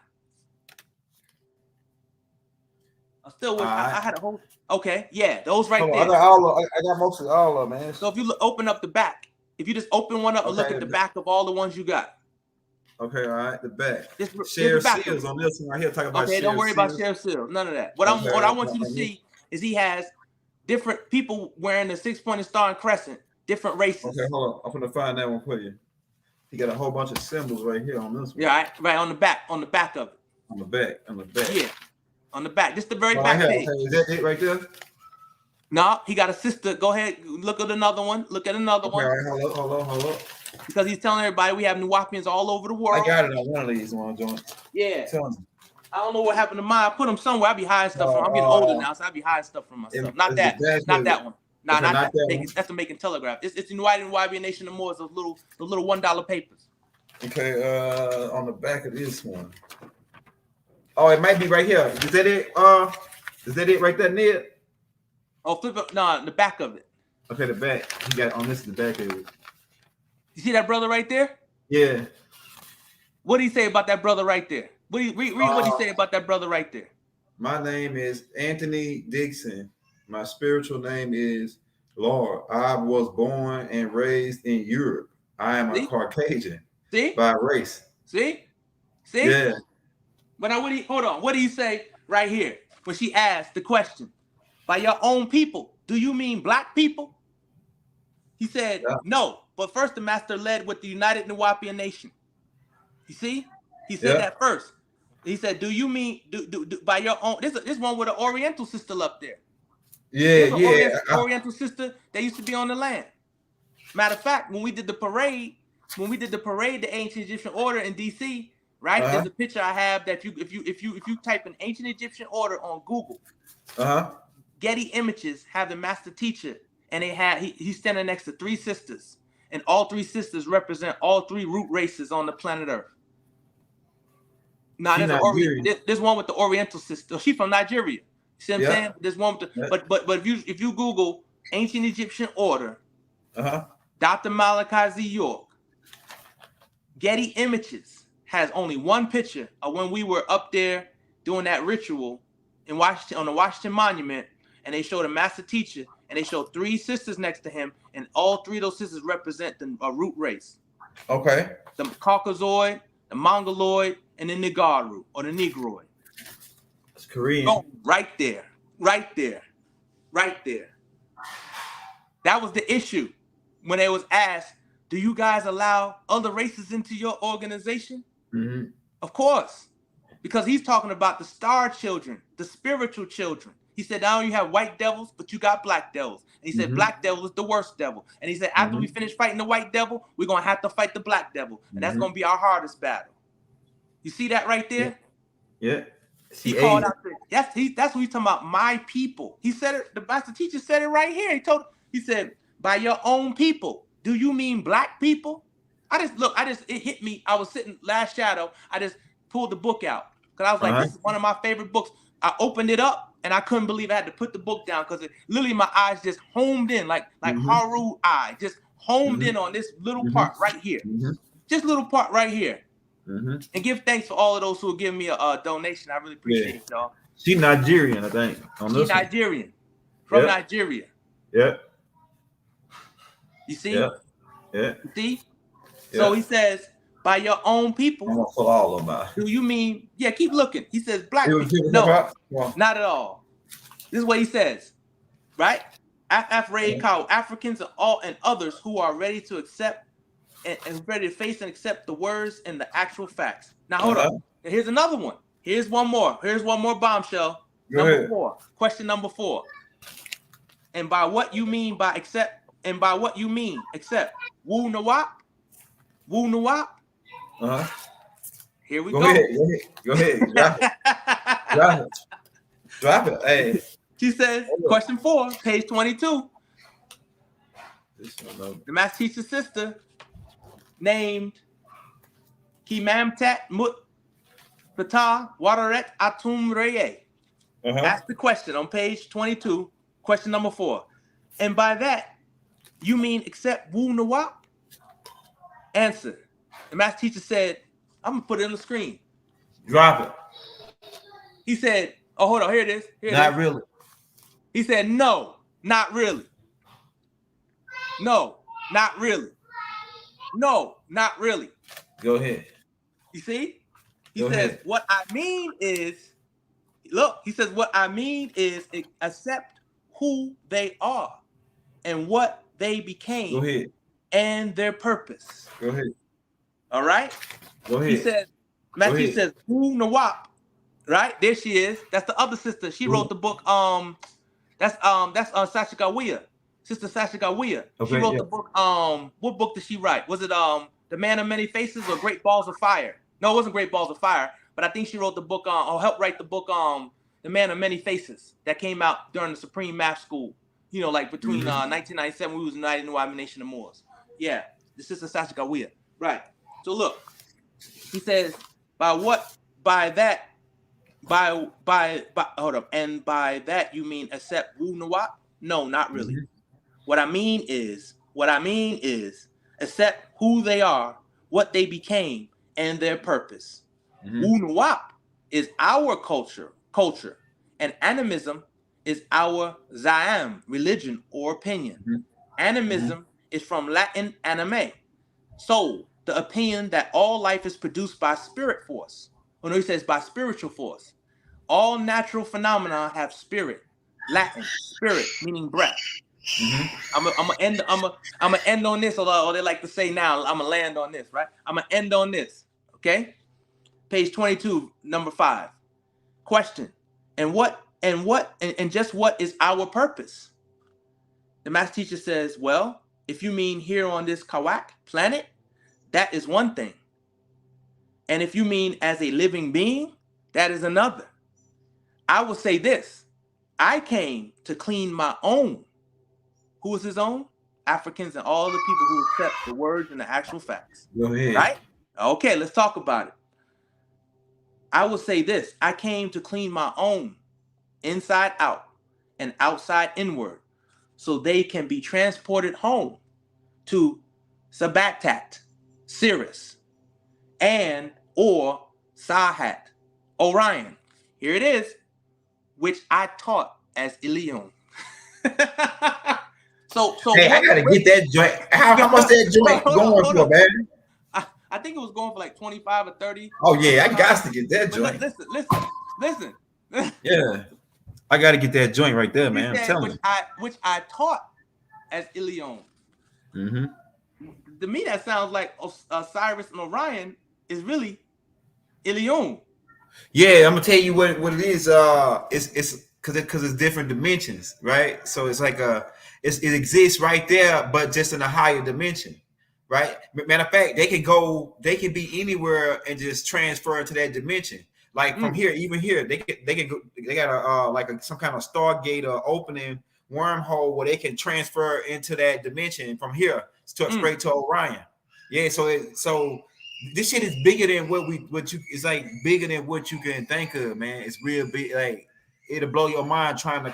I'm still with. I had a whole. Okay, yeah, those right there.
I got most of all of them, man.
So if you open up the back, if you just open one up and look at the back of all the ones you got.
Okay, all right, the back.
Share
seals on this one right here. Talk about.
Okay, don't worry about share seals. None of that. What I want you to see is he has different people wearing the 6-pointed star and crescent, different races.
Okay, hold on. I'm gonna find that one for you. He got a whole bunch of symbols right here on this one.
Yeah, right on the back of it.
On the back.
Yeah, on the back, just the very back page.
Okay, is that it right there?
No, he got a sister. Go ahead, look at another one. Look at another one.
All right, hold on.
Because he's telling everybody we have Nuwapians all over the world.
I got it on one of these ones, John.
Yeah. I don't know what happened to mine. I put them somewhere. I be hiding stuff from. I'm getting older now, so I be hiding stuff from myself. Not that one. Nah, not that. That's the Macon Telegraph. It's the Nuwapian Nation of Moors. Those little $1 papers.
Okay, on the back of this one. Oh, it might be right here. Is that it? Is that it right there, Ned?
Oh, flip it. No, the back of it.
Okay, the back. He got on this. The back of it.
You see that brother right there?
Yeah.
What do you say about that brother right there? Read what he say about that brother right there.
My name is Anthony Dixon. My spiritual name is Lord. I was born and raised in Europe. I am a Caucasian.
See?
By race.
See?
Yeah.
But now hold on. What do you say right here when she asked the question? By your own people, do you mean black people? He said no. But first the master led with the United Nuwapian Nation. You see? He said that first. He said, do you mean do by your own? This one with an Oriental sister up there.
Yeah.
Oriental sister that used to be on the land. Matter of fact, when we did the parade, the ancient Egyptian order in DC, right? There's a picture I have that if you type in ancient Egyptian order on Google, Getty Images have the master teacher, and he's standing next to 3 sisters, and all 3 sisters represent all 3 root races on the planet Earth. Now there's one with the Oriental sister. She's from Nigeria. You see what I'm saying? There's one with the, but if you Google ancient Egyptian order, Dr. Malachi Z. York, Getty Images has only one picture of when we were up there doing that ritual in Washington on the Washington Monument, and they showed a master teacher, and they showed 3 sisters next to him, and all 3 of those sisters represent the root race. Okay. The Caucasoid, the Mongoloid, and the Negaru or the Negroid.
That's Korean.
Oh, right there. That was the issue when they was asked, do you guys allow other races into your organization? Mm-hmm. Of course, because he's talking about the star children, the spiritual children. He said, now you have white devils, but you got black devils. And he said, black devil is the worst devil. And he said, after we finish fighting the white devil, we're going to have to fight the black devil. And that's going to be our hardest battle. You see that right there?
Yeah.
He called out there. That's what he's talking about, my people. He said it, the master teacher said it right here. He said, by your own people. Do you mean black people? It hit me. I was sitting last shadow. I just pulled the book out because I was like, this is one of my favorite books. I opened it up and I couldn't believe I had to put the book down because literally my eyes just homed in like Heru eye, just homed in on this little part right here. Just little part right here. And give thanks for all of those who are giving me a donation. I really appreciate it, y'all.
She's Nigerian, I think.
She's Nigerian. From Nigeria.
Yeah.
You see?
Yeah.
You see? Yeah. So he says, by your own people.
I'm gonna pull all of them out.
Do you mean? Yeah, keep looking. He says black people. No, not at all. This is what he says, right? Africans and others who are ready to accept and ready to face and accept the words and the actual facts. Now hold on. Here's another one. Here's one more. Here's one more bombshell. Number 4. Question number 4. And by what you mean by accept? And by what you mean accept? Wu Nawap? Wu Nawap? Here we go.
Go ahead. Drop it. Hey.
She says, question 4, page 22. The master teacher's sister named Kimamtat Mut Fatah Wadaret Atum Reye. Ask the question on page 22, Question number 4. And by that, you mean accept Wu Nawap? Answer. The master teacher said, I'm going to put it on the screen.
Drop it.
He said, oh, hold on. Here it is.
Not really.
He said, no, not really. No, not really. No, not really.
Go ahead.
You see? He
Go
says,
ahead.
what I mean is, look, he says, what I mean is accept who they are and what they became.
Go ahead.
And their purpose.
Go ahead.
All right?
Go ahead.
He says, Matthew says, Wu Nawap. Right? There she is. That's the other sister. She wrote the book. That's Sasha Gawiya. Sister Sasha Gawiya.
Okay,
She wrote the book. What book did she write? Was it The Man of Many Faces or Great Balls of Fire? No, it wasn't Great Balls of Fire, but I think she wrote the book or helped write the book The Man of Many Faces that came out during the Supreme Math School. You know, like between 1997, we was United New Nation of Moors. Yeah, the Sister Sasha Gawiya. Right. So look, he says, by that you mean accept Wu Nawap? No, not really. What I mean is accept who they are, what they became, and their purpose. Wu Nawap is our culture, and animism is our Zayam, religion or opinion. Animism is from Latin anime, soul, the opinion that all life is produced by spirit force. Oh no, he says by spiritual force. All natural phenomena have spirit. Latin, spirit, meaning breath. I'm gonna end on this, or they like to say now, I'm gonna land on this, right? I'm gonna end on this. Okay? Page 22, number 5. Question. And just what is our purpose? The master teacher says, well, if you mean here on this Kawak planet, that is one thing. And if you mean as a living being, that is another. I will say this. I came to clean my own. Who is his own? Africans and all the people who accept the words and the actual facts.
Go ahead.
Right? Okay, let's talk about it. I will say this. I came to clean my own, inside out and outside inward, so they can be transported home to Sabatat, Sirius, and or Sahat, Orion. Here it is, which I taught as Ilion. So
hey, I gotta get that joint. How much that joint going for, man?
I think it was going for like 25 or 30.
Oh yeah, I got to get that joint.
Listen.
Yeah, I got to get that joint right there, man. I'm telling you.
Which I taught as Ilion. To me, that sounds like Cyrus and Orion is really Ilion.
Yeah, I'm gonna tell you what it is. It's because it's different dimensions, right? So it's like it exists right there, but just in a higher dimension, right? Matter of fact, they can be anywhere and just transfer into that dimension. Like from here, even here, they can go. They got some kind of stargate or opening wormhole where they can transfer into that dimension from here straight to Orion. Yeah, so this shit is bigger than it's like bigger than what you can think of, man. It's real big. Like it'll blow your mind trying to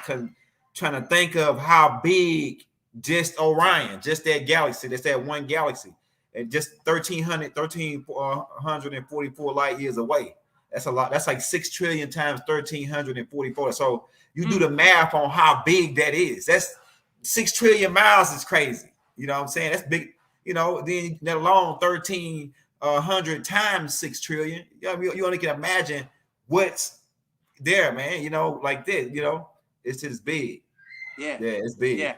think of how big just Orion, just that galaxy. That's that one galaxy, and just 1,344 light years away. That's a lot. That's like 6 trillion times 1,344. So you do the math on how big that is. That's 6 trillion miles is crazy. You know what I'm saying? That's big. You know, then let alone 1,300 times 6 trillion. You only can imagine what's there, man. You know, like this. You know, it's just big.
Yeah,
it's big.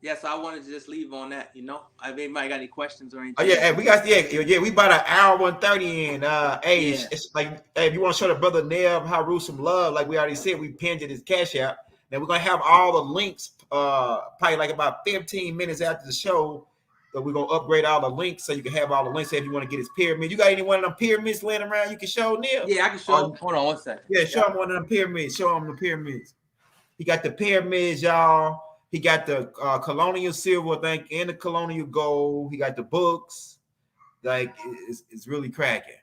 Yeah, so I wanted to just leave on that, you know. If anybody got any questions or anything.
Oh yeah, we about an hour 130 in. It's like, hey, if you want to show the brother Nebheru some love, like we already said, we pinned it his Cashapp. Now we're gonna have all the links, probably like about 15 minutes after the show. So we're gonna upgrade all the links so you can have all the links. If you want to get his pyramid, you got any one of them pyramids laying around you can show Neb?
Yeah, I can show. Hold on one second.
Yeah, show him one of them pyramids. Show him the pyramids. He got the pyramids, y'all. He got the colonial silver, I think, and the colonial gold. He got the books. Like it's really cracking.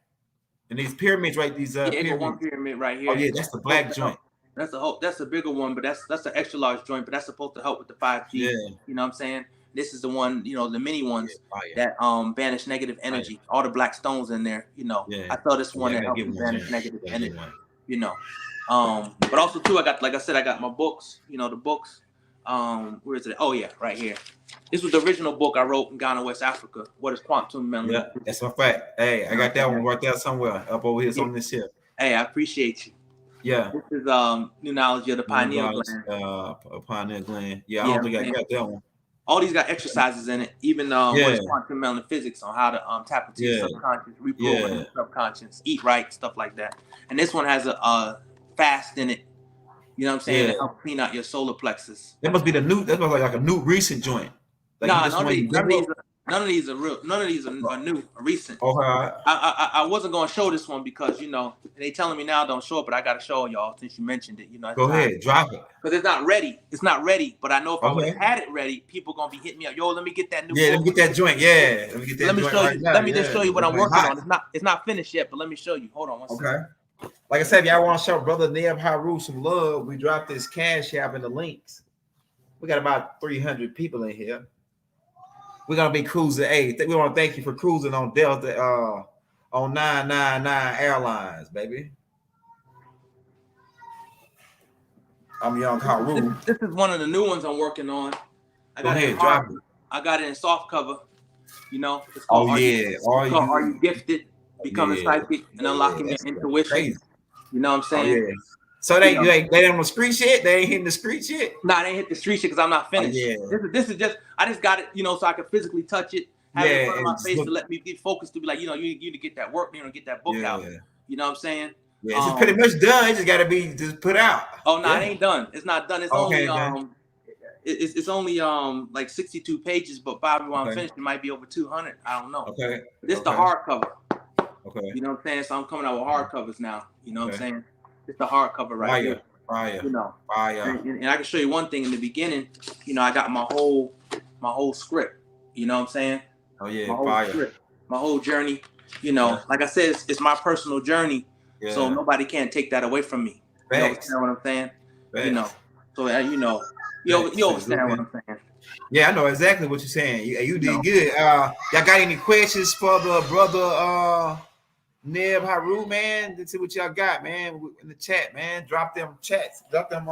And these pyramids, right? These pyramids.
One pyramid right here.
Oh yeah, that's the black joint.
That's a bigger one, but that's an extra large joint, but that's supposed to help with the 5G.
Yeah.
You know what I'm saying? This is the one, the mini ones
Yeah.
that banish negative energy. All the black stones in there,
Yeah.
I saw this one
I
that
gotta
helps
get one.
banish negative
Gotta
energy.
get one.
But also too, I got, like I said, I got my books. The books. Where is it? Oh yeah, right here. This was the original book I wrote in Ghana, West Africa. What is quantum memory?
Yeah, that's a fact. Hey, I got that one right there somewhere up over here. It's on this here.
Hey, I appreciate you.
Yeah.
This is Numerology of the Pineal Gland.
Pineal Gland. Yeah, I don't think I got that one.
All these got exercises in it. Even what is quantum metaphysics on how to tap into your subconscious, reprogram your subconscious, eat right, stuff like that. And this one has a fast in it. You know what I'm saying? To help clean out your solar plexus.
That must be the new. That must be like a new recent joint. Like
none of these are real. None of these are new or recent.
Okay.
I wasn't going to show this one because they telling me now don't show it, but I got to show y'all since you mentioned it.
Go ahead, drop it.
Because it's not ready. It's not ready. But I know if I would have had it ready, people gonna be hitting me up. Yo, let me get that new.
Yeah, let me get that joint. Yeah, let me get that.
Let me show you. Let me just show you what I'm working on. It's not finished yet, but let me show you. Hold on one second.
Okay. Like I said, if y'all want to show brother Nebheru some love, we dropped this Cashapp in the links. We got about 300 people in here. We're gonna be cruising. Hey, we want to thank you for cruising on Delta on 999 Airlines, baby. I'm Young Heru.
This is one of the new ones I'm working on.
Go ahead, drop it.
I got it in soft cover. It's
called
Are You Gifted? Becoming psychic and unlocking your intuition.
Crazy.
You know what I'm saying?
Oh, yeah. So they on the street shit? They ain't hitting the street shit?
Nah, they ain't hit the street shit because I'm not finished. This is just, I just got it, so I can physically touch it, have it in front of my face to let me get focused to be like, you need to get that work, get that book out. You know what I'm saying?
Yeah, it's pretty much done. It just got to be just put out.
Oh, no, it ain't done. It's not done. It's only, it's only like 62 pages, but probably when I'm finished, it might be over 200. I don't know.
Okay.
This the hardcover.
Okay.
You know what I'm saying? So I'm coming out with hardcovers now. You know what I'm saying? It's the hardcover right here.
Fire.
And I can show you one thing in the beginning. I got my whole script. You know what I'm saying?
Oh yeah,
my whole script, my whole journey. Like I said, it's my personal journey. Yeah. So nobody can take that away from me. You understand what I'm saying? So you understand what I'm saying?
Yeah, I know exactly what you're saying. You did good. Y'all got any questions for the brother Nebheru, man? Let's see what y'all got, man, in the chat, man. Drop them chats. Drop them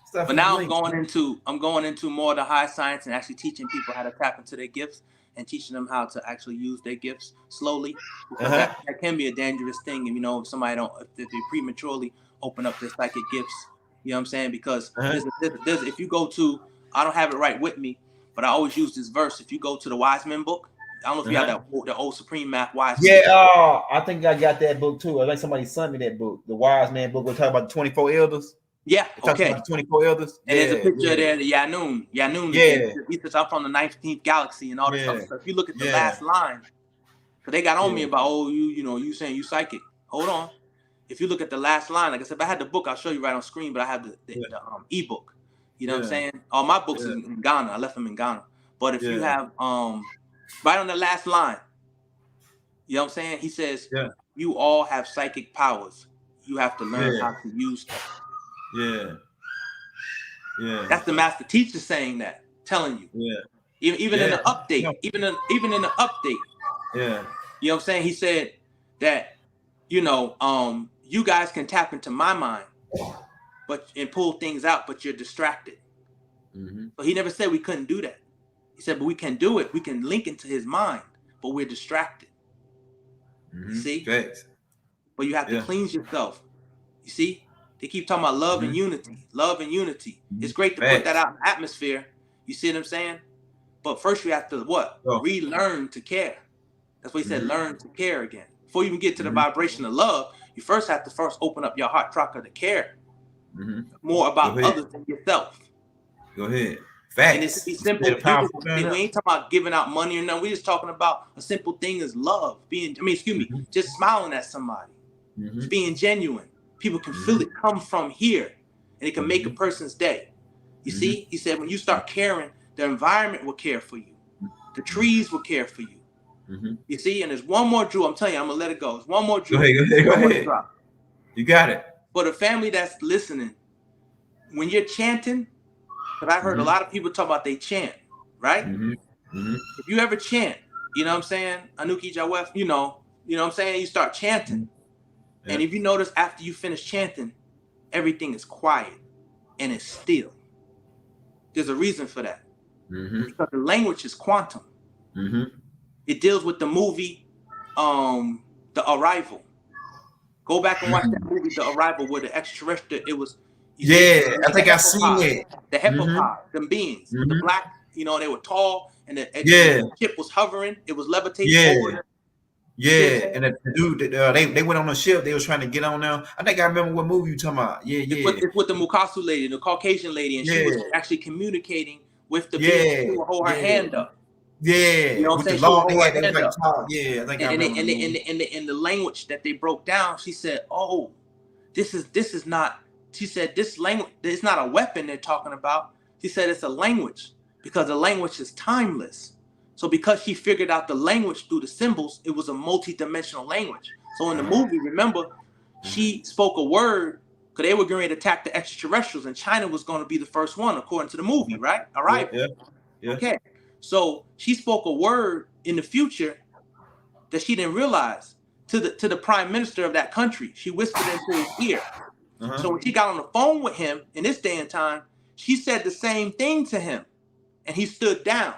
stuff.
But now I'm going into more of the high science and actually teaching people how to tap into their gifts and teaching them how to actually use their gifts slowly. Because that can be a dangerous thing if somebody if they prematurely open up their psychic gifts. You know what I'm saying? Because there's if you go to, I don't have it right with me, but I always use this verse. If you go to the Wise Men book, I don't know if you have the old Supreme Math Wise.
Yeah, I think I got that book too. I think somebody sent me that book, the Wise Man book. We're talking about the 24 elders.
Yeah,
okay. About the 24 elders.
And there's a picture there of Yanun. He says I'm from the 19th galaxy and all this stuff. So if you look at the last line, because they got on me about you saying you psychic. Hold on. If you look at the last line, like I said, if I had the book, I'll show you right on screen, but I have the ebook. You know what I'm saying? All my books is in Ghana. I left them in Ghana. But if you have right on the last line, you know what I'm saying? He says, you all have psychic powers. You have to learn how to use them. Yeah. That's the master teacher saying that, telling you. Yeah. Even in the update, even in the update. Yeah. You know what I'm saying? He said that, you guys can tap into my mind, and pull things out, but you're distracted. Mm-hmm. So he never said we couldn't do that. He said, but we can do it. We can link into his mind, but we're distracted. Mm-hmm. You see? Thanks. But you have to cleanse yourself. You see? They keep talking about love and unity. Love and unity. It's great to put that out in the atmosphere. You see what I'm saying? But first you have to what? Relearn to care. That's what he said, learn to care again. Before you even get to the vibration of love, you first have to open up your heart chakra to care more about others than yourself. Go ahead. Facts. And it's simple. We ain't talking about giving out money or nothing. We're just talking about a simple thing as love. Just smiling at somebody. Just being genuine. People can feel it come from here, and it can make a person's day. You see? He said when you start caring, the environment will care for you. The trees will care for you. You see? And there's one more jewel. I'm telling you, I'm going to let it go. There's one more jewel.
Go ahead. You got it.
for the family that's listening, when you're chanting, because I heard a lot of people talk about they chant, right? If you ever chant, you know what I'm saying? Anuki Jawef, you know what I'm saying? You start chanting. And if you notice after you finish chanting, everything is quiet and it's still. There's a reason for that. Because the language is quantum. It deals with the movie, The Arrival. Go back and watch that movie, The Arrival, where the extraterrestrial, it was.
I think I seen it.
The hepapod, them beings with the black, you know, they were tall, and the ship was hovering, it was levitating forward.
And the dude, they went on a ship. They was trying to get on there. I think I remember what movie you talking about.
It's with the Mukasu lady, the Caucasian lady, and she was actually communicating with the being. She would hold her hand up. You know what I'm saying? She would hold her hand up.
I think I
remember.
And
in the language that they broke down, she said, "Oh, this is not." She said, "This language, it's not a weapon they're talking about." She said, "It's a language because the language is timeless." So because she figured out the language through the symbols, it was a multi-dimensional language. So in the movie, remember, she spoke a word because they were going to attack the extraterrestrials, and China was going to be the first one, according to the movie, right? Arrival. Okay. So she spoke a word in the future that she didn't realize to the prime minister of that country. She whispered into his ear. So when she got on the phone with him in this day and time, she said the same thing to him, and he stood down.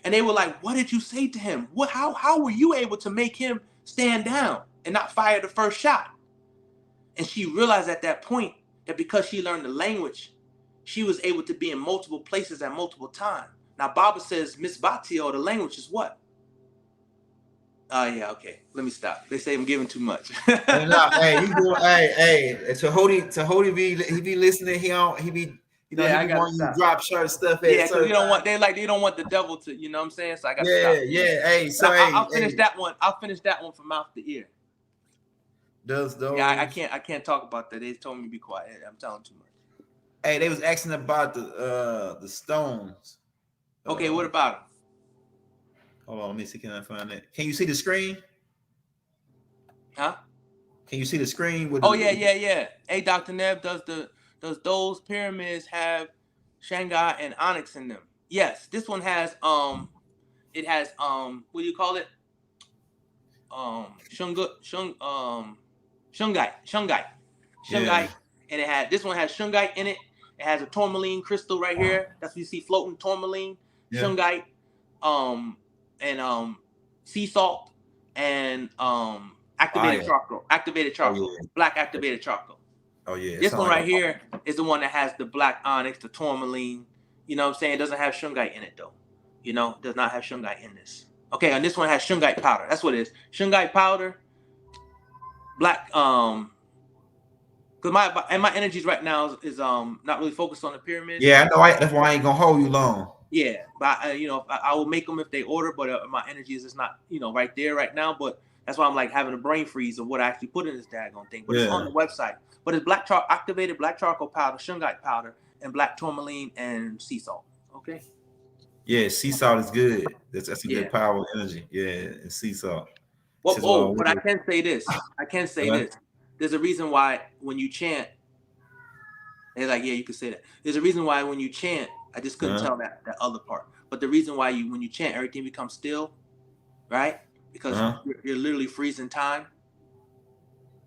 And they were like, "What did you say to him? How were you able to make him stand down and not fire the first shot?" And she realized at that point that because she learned the language, she was able to be in multiple places at multiple times. Now, Baba says, Miss Batio, the language is what? Oh, yeah, okay. Let me stop. They say I'm giving too much.
Hey, you doing? Hey. Tahodi be listening. He be. You know, he be wanting you to drop shirt stuff.
Because you don't want they don't want the devil to, you know what I'm saying? So I got to stop.
Hey, so
I'll finish that one. I'll finish that one from mouth to ear.
Those.
Yeah, I can't talk about that. They told me to be quiet. I'm telling too much.
Hey, they was asking about the stones.
Okay, what about them?
Hold on, let me see. Can I find it? Can you see the screen?
Huh?
Can you see the screen?
Yeah. Hey, Dr. Neb, does those pyramids have Shanghai and onyx in them? Yes. This one has it has what do you call it? Shungite. And this one has shungite in it. It has a tourmaline crystal right here. That's what you see floating, tourmaline, shungite, and sea salt, and activated charcoal, black activated charcoal.
Oh yeah.
This one right here is the one that has the black onyx, the tourmaline. You know what I'm saying? It doesn't have shungite in it though. You know, does not have shungite in this. Okay, and this one has shungite powder. That's what it is. Shungite powder, black. Because my energies right now is not really focused on the pyramids.
Yeah, I know. That's why I ain't gonna hold you long.
Yeah, but I will make them if they order. But my energies is not right there right now. But that's why I'm like having a brain freeze of what I actually put in this daggone thing. But it's on the website. But it's activated black charcoal powder, shungite powder, and black tourmaline and sea salt. Okay.
Yeah, sea salt is good. That's a good power energy. Yeah, and sea salt.
But I can say this. This. There's a reason why when you chant, they're like, yeah, you can say that. There's a reason why when you chant, I just couldn't tell that other part. But the reason why when you chant, everything becomes still, right? Because you're literally freezing time.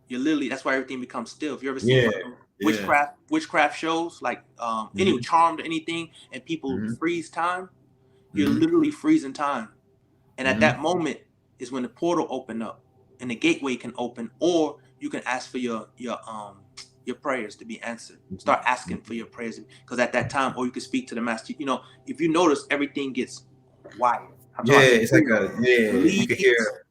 That's why everything becomes still. If you ever see witchcraft shows, like any Charmed or anything, and people freeze time, you're literally freezing time. And at that moment is when the portal open up and the gateway can open, or you can ask for your prayers to be answered. Start asking for your prayers, because at that time, or you can speak to the master. If you notice, everything gets quiet.
It's like you can hear.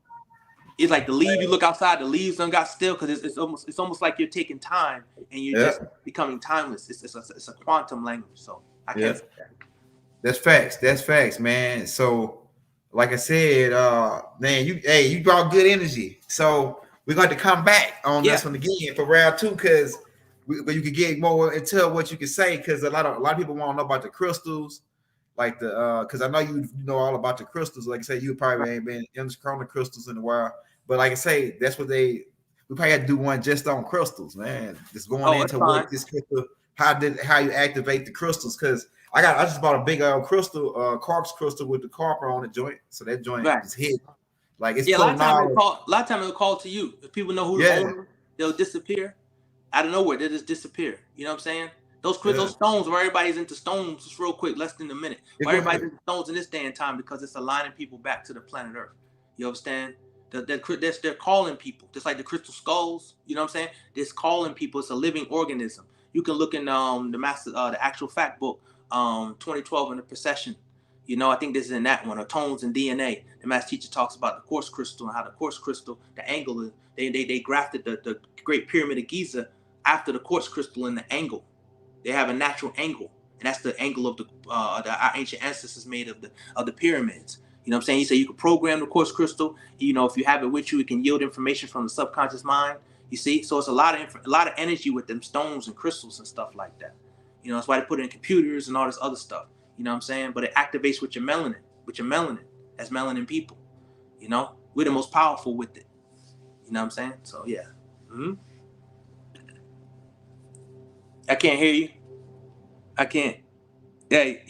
It's like the leaf. You look outside, the leaves done got still, because it's almost like you're taking time and you're just becoming timeless. It's a quantum language. So I can't say that.
That's facts, man. So, like I said, man, you brought good energy. So we're going to come back on this one again for round 2, because you can get more into what you can say, because a lot of people want to know about the crystals, like because I know you know all about the crystals. Like I said, you probably ain't been in the corona crystals in a while, but like I say, that's what we probably had to do one just on crystals, man. Just going
it's
into
fine.
what this crystal, how you activate the crystals, because I just bought a big crystal, quartz crystal with the copper on the joint, so that joint is hidden. Like it's
a lot of times it'll call to you. If people know who the owner, they'll disappear out of nowhere. They'll just disappear. You know what I'm saying? Those stones, where everybody's into stones, just real quick, less than a minute. Where everybody's into stones in this day and time, because it's aligning people back to the planet Earth. You understand? They're calling people, just like the crystal skulls. You know what I'm saying? They're calling people. It's a living organism. You can look in the actual fact book, 2012 in the procession. You know, I think this is in that one, or Tones and DNA. The master teacher talks about the quartz crystal and how the quartz crystal, the angle, they grafted the Great Pyramid of Giza after the quartz crystal in the angle. They have a natural angle, and that's the angle of our ancient ancestors made of the pyramids. You know what I'm saying? You say you can program the quartz crystal. You know, if you have it with you, it can yield information from the subconscious mind. You see, so it's a lot of energy with them stones and crystals and stuff like that. You know, that's why they put it in computers and all this other stuff. You know what I'm saying? But it activates with your melanin, as melanin people. You know, we're the most powerful with it. You know what I'm saying? So yeah. Mm-hmm. I can't hear you. I can't. Hey,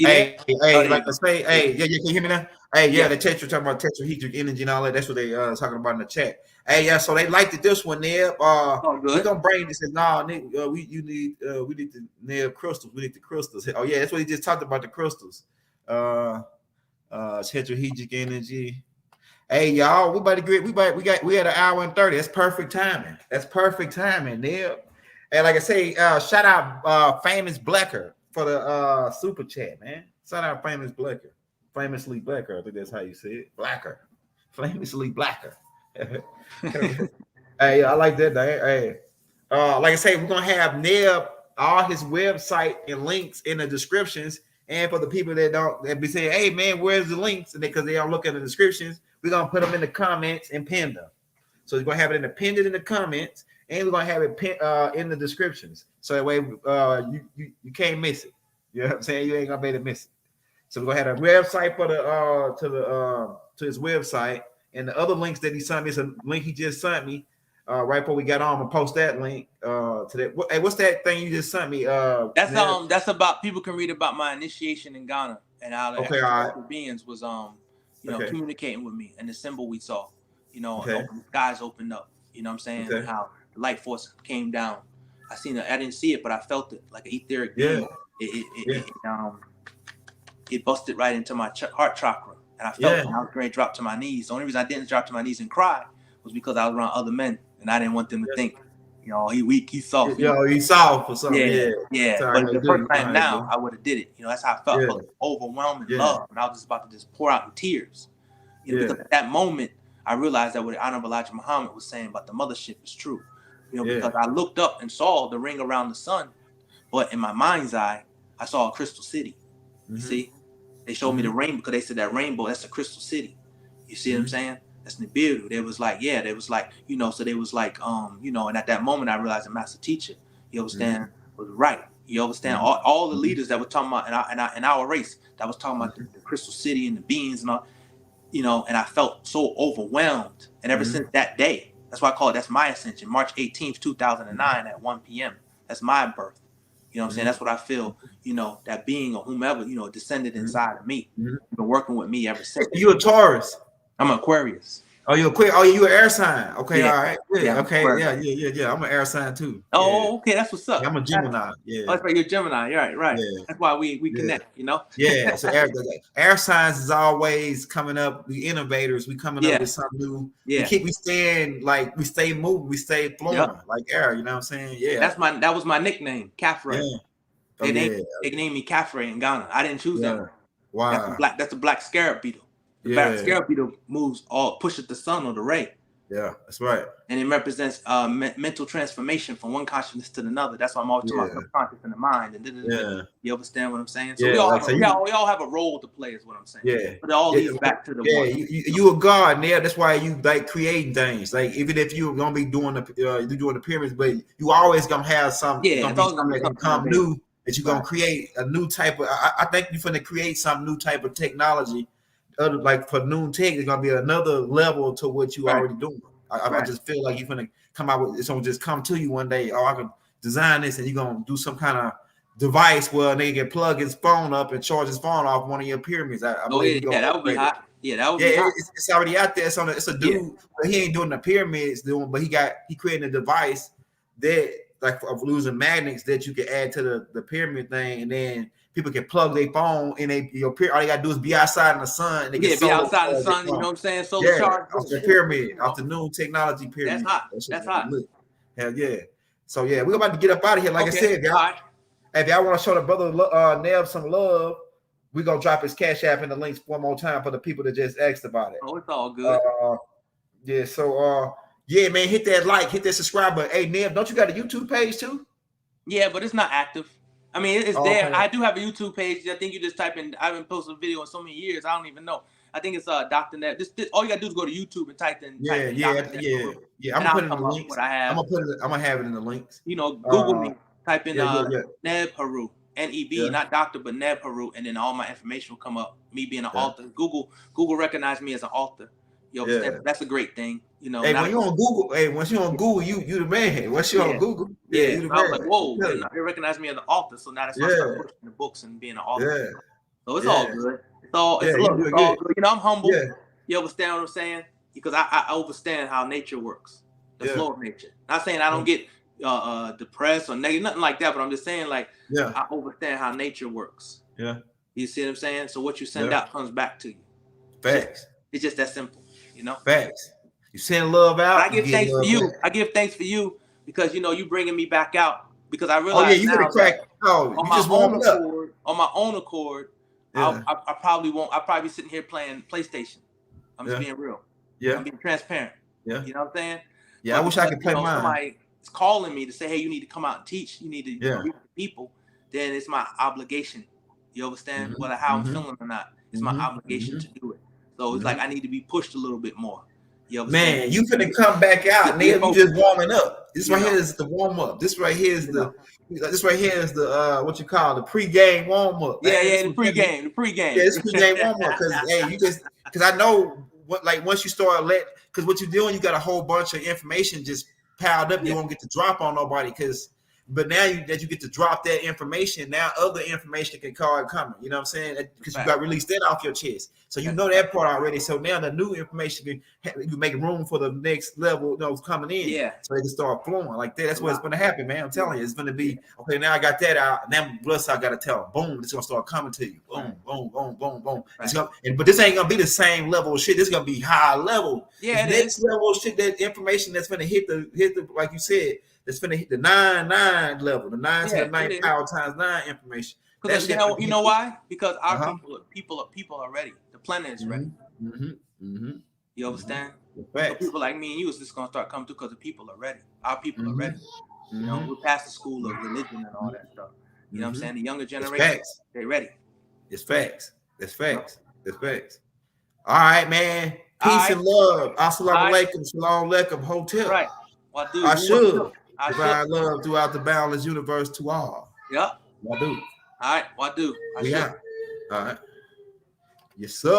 like I say, hey, can you hear me now? Hey, the chat, you're talking about tetrahedric energy and all that. That's what they talking about in the chat. Hey, so they liked it this one, Neb. We're gonna bring this. Says, nah, Nick, we need the Neb crystals. We need the crystals. Oh yeah, that's what he just talked about, the crystals. Tetrahedric energy. Hey, y'all, we had an hour and 30. That's perfect timing. Neb. And like I say, shout out Famous Blacker for the super chat, man. Shout out Famously Blacker. I think that's how you say it. Blacker. Famously Blacker. Hey, I like that. Hey, like I say, we're gonna have Neb, all his website and links in the descriptions. And for the people that be saying, hey man, where's the links? And because they don't look at the descriptions, we're gonna put them in the comments and pin them. So we're gonna have it pinned in the comments, and we're gonna have it in the descriptions. So that way you can't miss it. You know what I'm saying? You ain't gonna be able to miss it. So we're gonna have a website for to his website, and the other links that he sent me is a link he just sent me right before we got on. I'm gonna post that link to that. Hey, what's that thing you just sent me?
That's about, people can read about my initiation in Ghana and how the beings was communicating with me, and the symbol we saw. You know, the skies opened up. You know what I'm saying? And how the light force came down. I didn't see it, but I felt it like an etheric being. It busted right into my heart chakra, and I felt it. I was ready to drop to my knees. The only reason I didn't drop to my knees and cry was because I was around other men, and I didn't want them to think, you know, he weak, he's soft.
He's soft for something.
Yeah. But the first time now, I would have did it. You know, that's how I felt. I felt overwhelming love, and I was just about to just pour out in tears. You know, because at that moment, I realized that what Honorable Elijah Muhammad was saying about the mothership is true. You know, because I looked up and saw the ring around the sun, but in my mind's eye, I saw a crystal city. You see, they showed me the rainbow, because they said that rainbow, that's a crystal city. You see what I'm saying? That's nebheru. They was like, you know, so they was like, you know, and at that moment I realized the master teacher, you understand, was right. You understand, all the leaders that were talking about in our race, that was talking about the crystal city and the beings and all, you know, and I felt so overwhelmed. And ever since that day, that's why I call it, that's my ascension, March 18th, 2009 at 1 p.m. That's my birth. You know what I'm saying? That's what I feel, you know, that being or whomever, you know, descended inside of me. Been working with me ever since.
You a Taurus?
I'm an Aquarius.
Oh, you an air sign. Okay, all right.
Yeah,
I'm an air sign too.
Oh, okay, that's what's up.
I'm a Gemini.
Oh, that's right, you're a Gemini. Right. Yeah. That's why we connect, you know?
Yeah, so air signs is always coming up. We innovators, we coming up with something new.
Yeah.
We stay moving, we stay flowing like air, you know what I'm saying? Yeah.
That was my nickname, Kafre. Yeah. They named me Kafre in Ghana. I didn't choose that.
Wow.
That's a black scarab beetle. The black scarab beetle pushes the sun or the ray.
Yeah, that's right. And
it represents mental transformation from one consciousness to another. That's why I'm always talking about subconscious and the mind. And you understand what I'm saying? So we all have a role to play, is what I'm saying.
Yeah.
But it all leads back to the one.
You a god, yeah. That's why you like creating things. Like even if you're gonna be doing the pyramids, but you always gonna have something.
Yeah,
something that come new. That you're gonna create a new type of. I think you're gonna create some new type of technology. Like for Noon Tech, it's gonna be another level to what you already doing. I just feel like you're gonna come out with it's gonna just come to you one day. Oh, I can design this, and you're gonna do some kind of device where they can plug his phone up and charge his phone off one of your pyramids. I believe
yeah, that would be hot. Yeah, that would
be
hot.
It's already out there. It's a dude, but he ain't doing the pyramids but he created a device that like of losing magnets that you can add to the pyramid thing, and then people can plug their phone in all they gotta do is be outside in the sun. And they
be outside in the sun, you know what I'm saying? Solar charge.
Off the pyramid, off the new technology pyramid.
That's hot. That's hot.
Hell yeah. So yeah, we're about to get up out of here. Like I said, y'all.
Right.
If y'all want to show the brother Neb some love, we're gonna drop his Cash App in the links one more time for the people that just asked about it.
Oh, it's all good.
Yeah, so yeah, man, hit that like, hit that subscribe button. Hey, Neb, don't you got a YouTube page too?
Yeah, but it's not active. I mean, it's there. Okay. I do have a YouTube page. I think you just type in. I haven't posted a video in so many years. I don't even know. I think it's Dr. Neb. This all you gotta do is go to YouTube and type in.
Yeah. I'm gonna put it in the links. I'm gonna have it in the links.
You know, Google me. Type in nebheru, NEB, not doctor, but nebheru, and then all my information will come up. Me being an author. Google recognized me as an author. That's a great thing. You know,
hey, when you on Google, once you're on Google, you the man. Once you're on Google, you the man.
I was like, whoa, they recognize me as an author, so now that's why I start pushing the books and being an author. Yeah. So it's all good. It's all good. You know, I'm humble. Yeah. You understand what I'm saying? Because I understand how nature works, the flow of nature. Not saying I don't get depressed or negative, nothing like that, but I'm just saying like I understand how nature works. Yeah. You see what I'm saying? So what you send out comes back to you.
Facts.
It's just that simple, you know?
Facts. You send love out.
I give thanks for you. I give thanks for you because you know you bringing me back out because I realize
you gonna crack. Oh, you just warmed up.
On my own accord, I probably won't. I'll probably be sitting here playing PlayStation. I'm just being real. Yeah. I'm being transparent. Yeah. You know what I'm saying?
Yeah, I wish I could play mine.
Somebody is calling me to say, hey, you need to come out and teach. You need to reach the people. Then it's my obligation. You understand? Whether how I'm feeling or not, it's my obligation to do it. So it's like I need to be pushed a little bit more.
Man, you finna come back out, nigga. You just warming up. This right here is the warm up. This right here is the what you call the pregame warm up.
Yeah, the pregame.
Yeah, it's pregame warm up because because I know what once you start because what you're doing, you got a whole bunch of information just piled up. You won't get to drop on nobody but now that you get to drop that information, now other information can call it coming. You know what I'm saying? Because you got to release that off your chest. So you know that part already. So now the new information you make room for the next level, coming in. Yeah. So they can start flowing like that. That's what's going to happen, man. I'm telling you, it's going to be okay. Now I got that out. Now plus I got to tell them, boom, it's going to start coming to you. Boom, boom, boom, boom, boom. Right. But this ain't going to be the same level of shit. This is going to be high level. Yeah, this next level of shit, that information that's going to hit the like you said. It's finna hit the 9 level, the 9 to the 9 power times 9 information.
Because you know why? Because our people are ready. The planet is ready. You understand? So people like me and you is just gonna start coming through because the people are ready. Our people are ready. You know, we're past the school of religion and all that stuff. You know what I'm saying? The younger generation, they're ready.
It's facts. It's facts. It's facts. All right, man. Peace and love. Assalamu alaikum. Shalom alaikum. Hotel.
Right.
I should. Provide love throughout the boundless universe to all.
Yeah.
Wadu.
All right. Wadu.
Yeah. All right. Yes, sir.